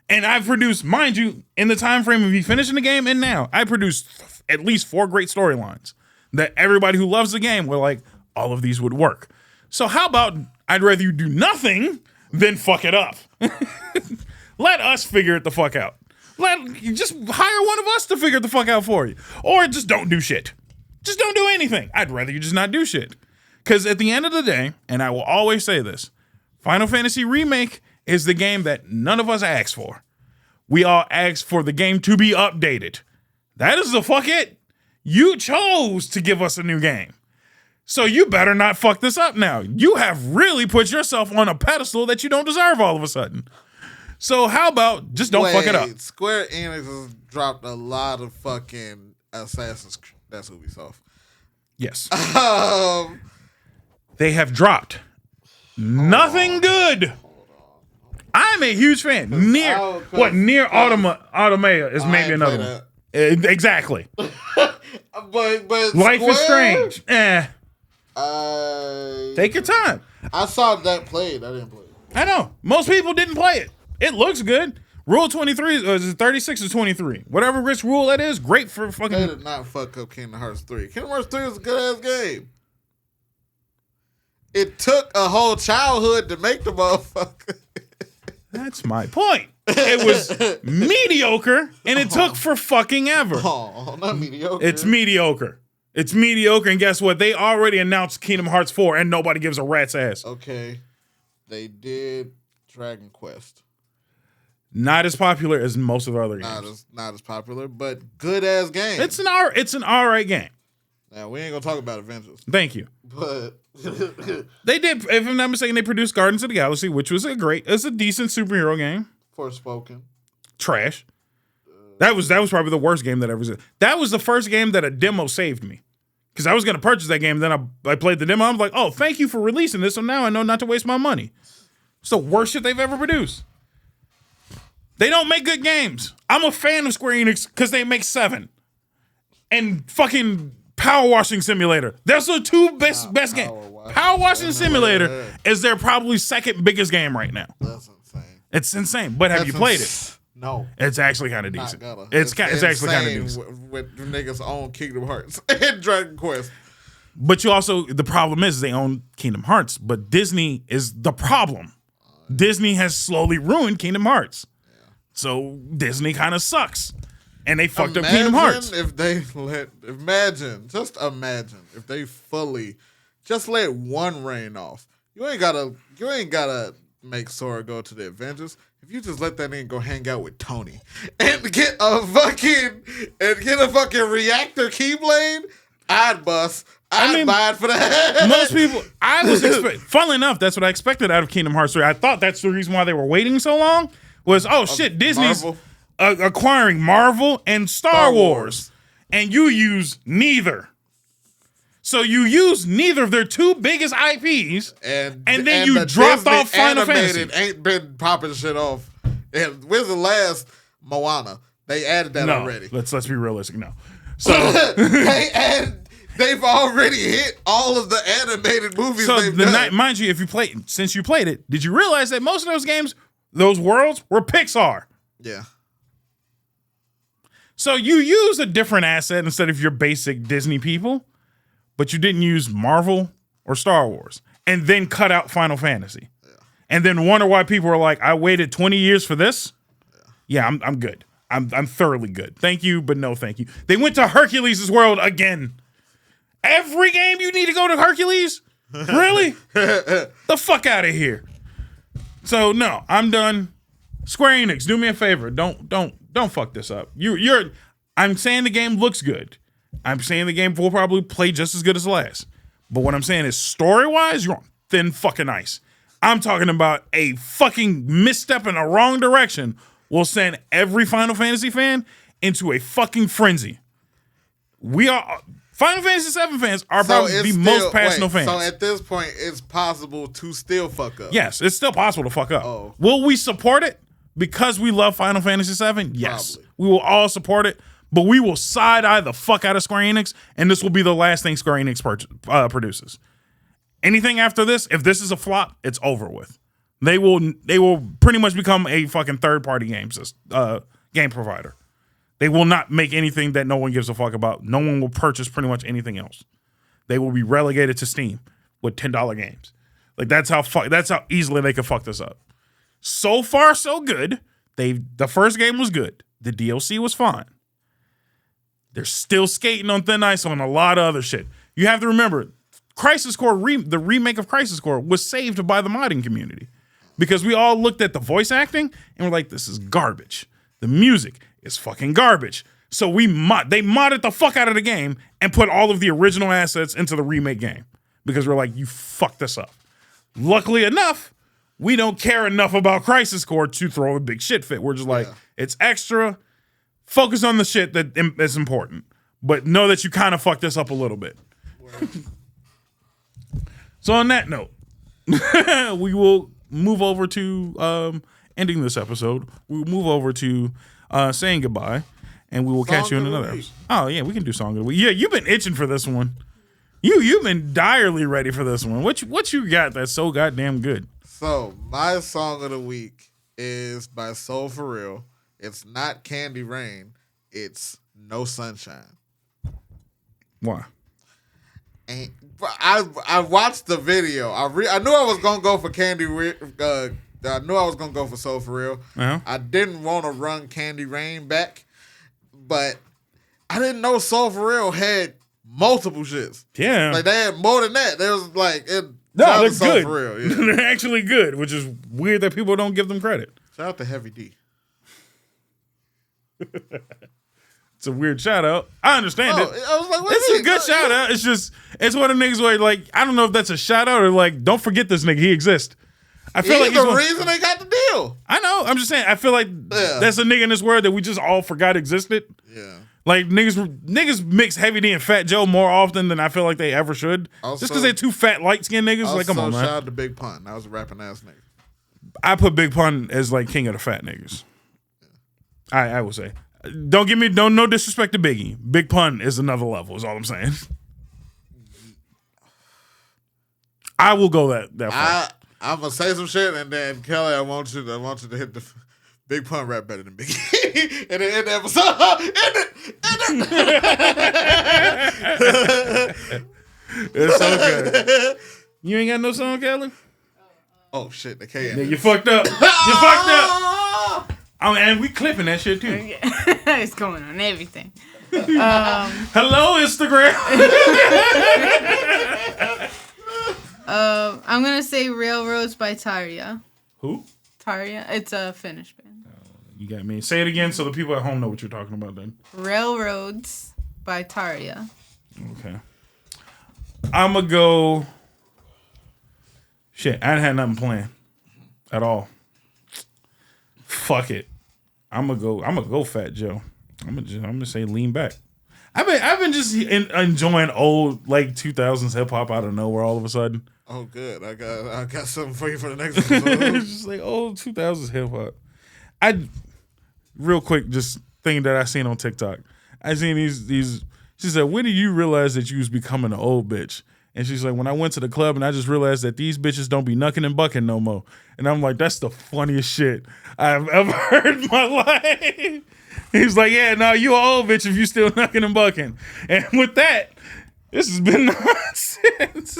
And I've produced, mind you, in the time frame of you finishing the game and now, I produced at least 4 great storylines that everybody who loves the game were like, all of these would work. So how about I'd rather you do nothing than fuck it up. Let us figure it the fuck out. Just hire one of us to figure it the fuck out for you. Or just don't do shit. Just don't do anything. I'd rather you just not do shit. Because at the end of the day, and I will always say this, Final Fantasy Remake is the game that none of us asked for. We all asked for the game to be updated. That is the fuck it. You chose to give us a new game. So you better not fuck this up now. You have really put yourself on a pedestal that you don't deserve all of a sudden. So how about just don't fuck it up? Square Enix has dropped a lot of fucking Assassin's Creed. That's Ubisoft. Yes. They have dropped nothing good. I'm a huge fan. Near Automata is maybe another one. Exactly. but Life Square, is Strange. Take your time. I saw that played. I didn't play it. I know. Most people didn't play it. It looks good. Rule 23 is 36 or 23. Whatever rich rule that is, great for fucking. They did not fuck up Kingdom Hearts 3. Kingdom Hearts 3 is a good ass game. It took a whole childhood to make the motherfucker. That's my point. It was mediocre, and it took for fucking ever. Oh, not mediocre. It's mediocre. It's mediocre, and guess what? They already announced Kingdom Hearts 4, and nobody gives a rat's ass. Okay. They did Dragon Quest. Not as popular as most of the other games. Not as popular, but good ass game. It's an all right game. Now we ain't gonna talk about Avengers. Thank you. But they did, if I'm not mistaken, they produced Guardians of the Galaxy, which was it's a decent superhero game. Forspoken. Trash. That was probably the worst game that ever was. That was the first game that a demo saved me. Because I was gonna purchase that game, then I played the demo. I'm like, oh, thank you for releasing this, so now I know not to waste my money. It's the worst shit they've ever produced. They don't make good games. I'm a fan of Square Enix because they make 7. And fucking Power Washing Simulator. That's the two best games. Power Washing Simulator is their probably second biggest game right now. That's insane. It's insane. But have you played it? No. It's actually kind of decent. It's actually kind of decent. With niggas own Kingdom Hearts and Dragon Quest. But you also, the problem is they own Kingdom Hearts, but Disney is the problem. Disney has slowly ruined Kingdom Hearts. So Disney kind of sucks. And they fucked up Kingdom Hearts. Imagine if they fully just let one rain off. You ain't gotta make Sora go to the Avengers. If you just let that nigga go hang out with Tony and get a fucking reactor keyblade, I'd bust. I'd buy it for that. Most people, funnily enough, that's what I expected out of Kingdom Hearts 3. I thought that's the reason why they were waiting so long. Was, Disney's acquiring Marvel and Star Wars. And you use neither. So you use neither of their two biggest IPs, and then you dropped off Final Fantasy. Ain't been popping shit off. And where's the last Moana? They added that already. Let's be realistic. No. So they've already hit all of the animated movies they've done. Mind you, since you played it, did you realize that most of those games, those worlds, were Pixar? Yeah. So you use a different asset instead of your basic Disney people, but you didn't use Marvel or Star Wars, and then cut out Final Fantasy. Yeah. And then wonder why people are like, I waited 20 years for this? Yeah, I'm good. I'm thoroughly good. Thank you, but no thank you. They went to Hercules' world again. Every game you need to go to Hercules? Really? The fuck out of here. So no, I'm done. Square Enix, do me a favor. Don't fuck this up. I'm saying the game looks good. I'm saying the game will probably play just as good as the last. But what I'm saying is story-wise, you're on thin fucking ice. I'm talking about a fucking misstep in the wrong direction will send every Final Fantasy fan into a fucking frenzy. Final Fantasy VII fans are probably the most passionate fans. So at this point, it's possible to still fuck up. Yes, it's still possible to fuck up. Oh. Will we support it because we love Final Fantasy VII? Yes. Probably. We will all support it, but we will side-eye the fuck out of Square Enix, and this will be the last thing Square Enix produces. Anything after this, if this is a flop, it's over with. They will pretty much become a fucking third-party game provider. They will not make anything that no one gives a fuck about. No one will purchase pretty much anything else. They will be relegated to Steam with $10 games. Like that's how easily they could fuck this up. So far, so good. The first game was good. The DLC was fine. They're still skating on thin ice on a lot of other shit. You have to remember, Crisis Core, the remake of Crisis Core was saved by the modding community because we all looked at the voice acting and we're like, this is garbage. The music is fucking garbage. So they modded the fuck out of the game and put all of the original assets into the remake game. because we're like, you fucked us up. Luckily enough, we don't care enough about Crisis Core to throw a big shit fit. We're just like, it's extra. Focus on the shit that is important. But know that you kind of fucked us up a little bit. So on that note, we will move over to ending this episode. We'll move over to saying goodbye, and we will catch you in another episode. Oh, yeah, we can do Song of the Week. Yeah, you've been itching for this one. You've been direly ready for this one. What you got that's so goddamn good? So, my Song of the Week is by Soul For Real. It's not Candy Rain. It's No Sunshine. Why? And I watched the video. I knew I was gonna go for Candy. I knew I was gonna go for Soul For Real. Uh-huh. I didn't want to run Candy Rain back, but I didn't know Soul For Real had multiple shits. Yeah, like they had more than that. There was like it. No, they're Soul good. For Real, yeah. They're actually good, which is weird that people don't give them credit. Shout out to Heavy D. It's a weird shout out. I understand it. I was like, this is a good shout out. It's one of the niggas where like I don't know if that's a shout out or like don't forget this nigga, he exists. I feel like he's the reason they got the deal. I know. I'm just saying. I feel like that's a nigga in this world that we just all forgot existed. Yeah. Like niggas mix Heavy D and Fat Joe more often than I feel like they ever should. Also, just because they're two fat light skinned niggas. Also, like come on, man. Shout out to Big Pun. That was a rapping ass nigga. I put Big Pun as like king of the fat niggas. I will say. Don't give me no disrespect to Biggie. Big Pun is another level. Is all I'm saying. I will go that far. I'm gonna say some shit, and then Kelly, I want you to hit the Big Pun rap better than Biggie, and then end the episode. It's okay. You ain't got no song, Kelly? Oh shit, they can't. Yeah, you fucked up. You fucked up. And we clipping that shit too. It's going on everything. Hello, Instagram. I'm gonna say Railroads by Tarja. Who? Tarja. It's a Finnish band. You got me. Say it again so the people at home know what you're talking about then. Railroads by Tarja. Okay. I'ma go. Shit, I had nothing planned at all. Fuck it. I'm gonna go Fat Joe. I'm gonna say Lean Back. I've been just enjoying old like 2000s hip hop out of nowhere all of a sudden. Oh good, I got something for you for the next episode. It's just like old 2000s hip hop. Real quick, just thing that I seen on TikTok. I seen these. She said, "When did you realize that you was becoming an old bitch?" And she's like, "When I went to the club and I just realized that these bitches don't be knucking and bucking no more." And I'm like, that's the funniest shit I've ever heard in my life. He's like, yeah, no, you an old bitch if you still knucking and bucking. And with that, this has been nonsense.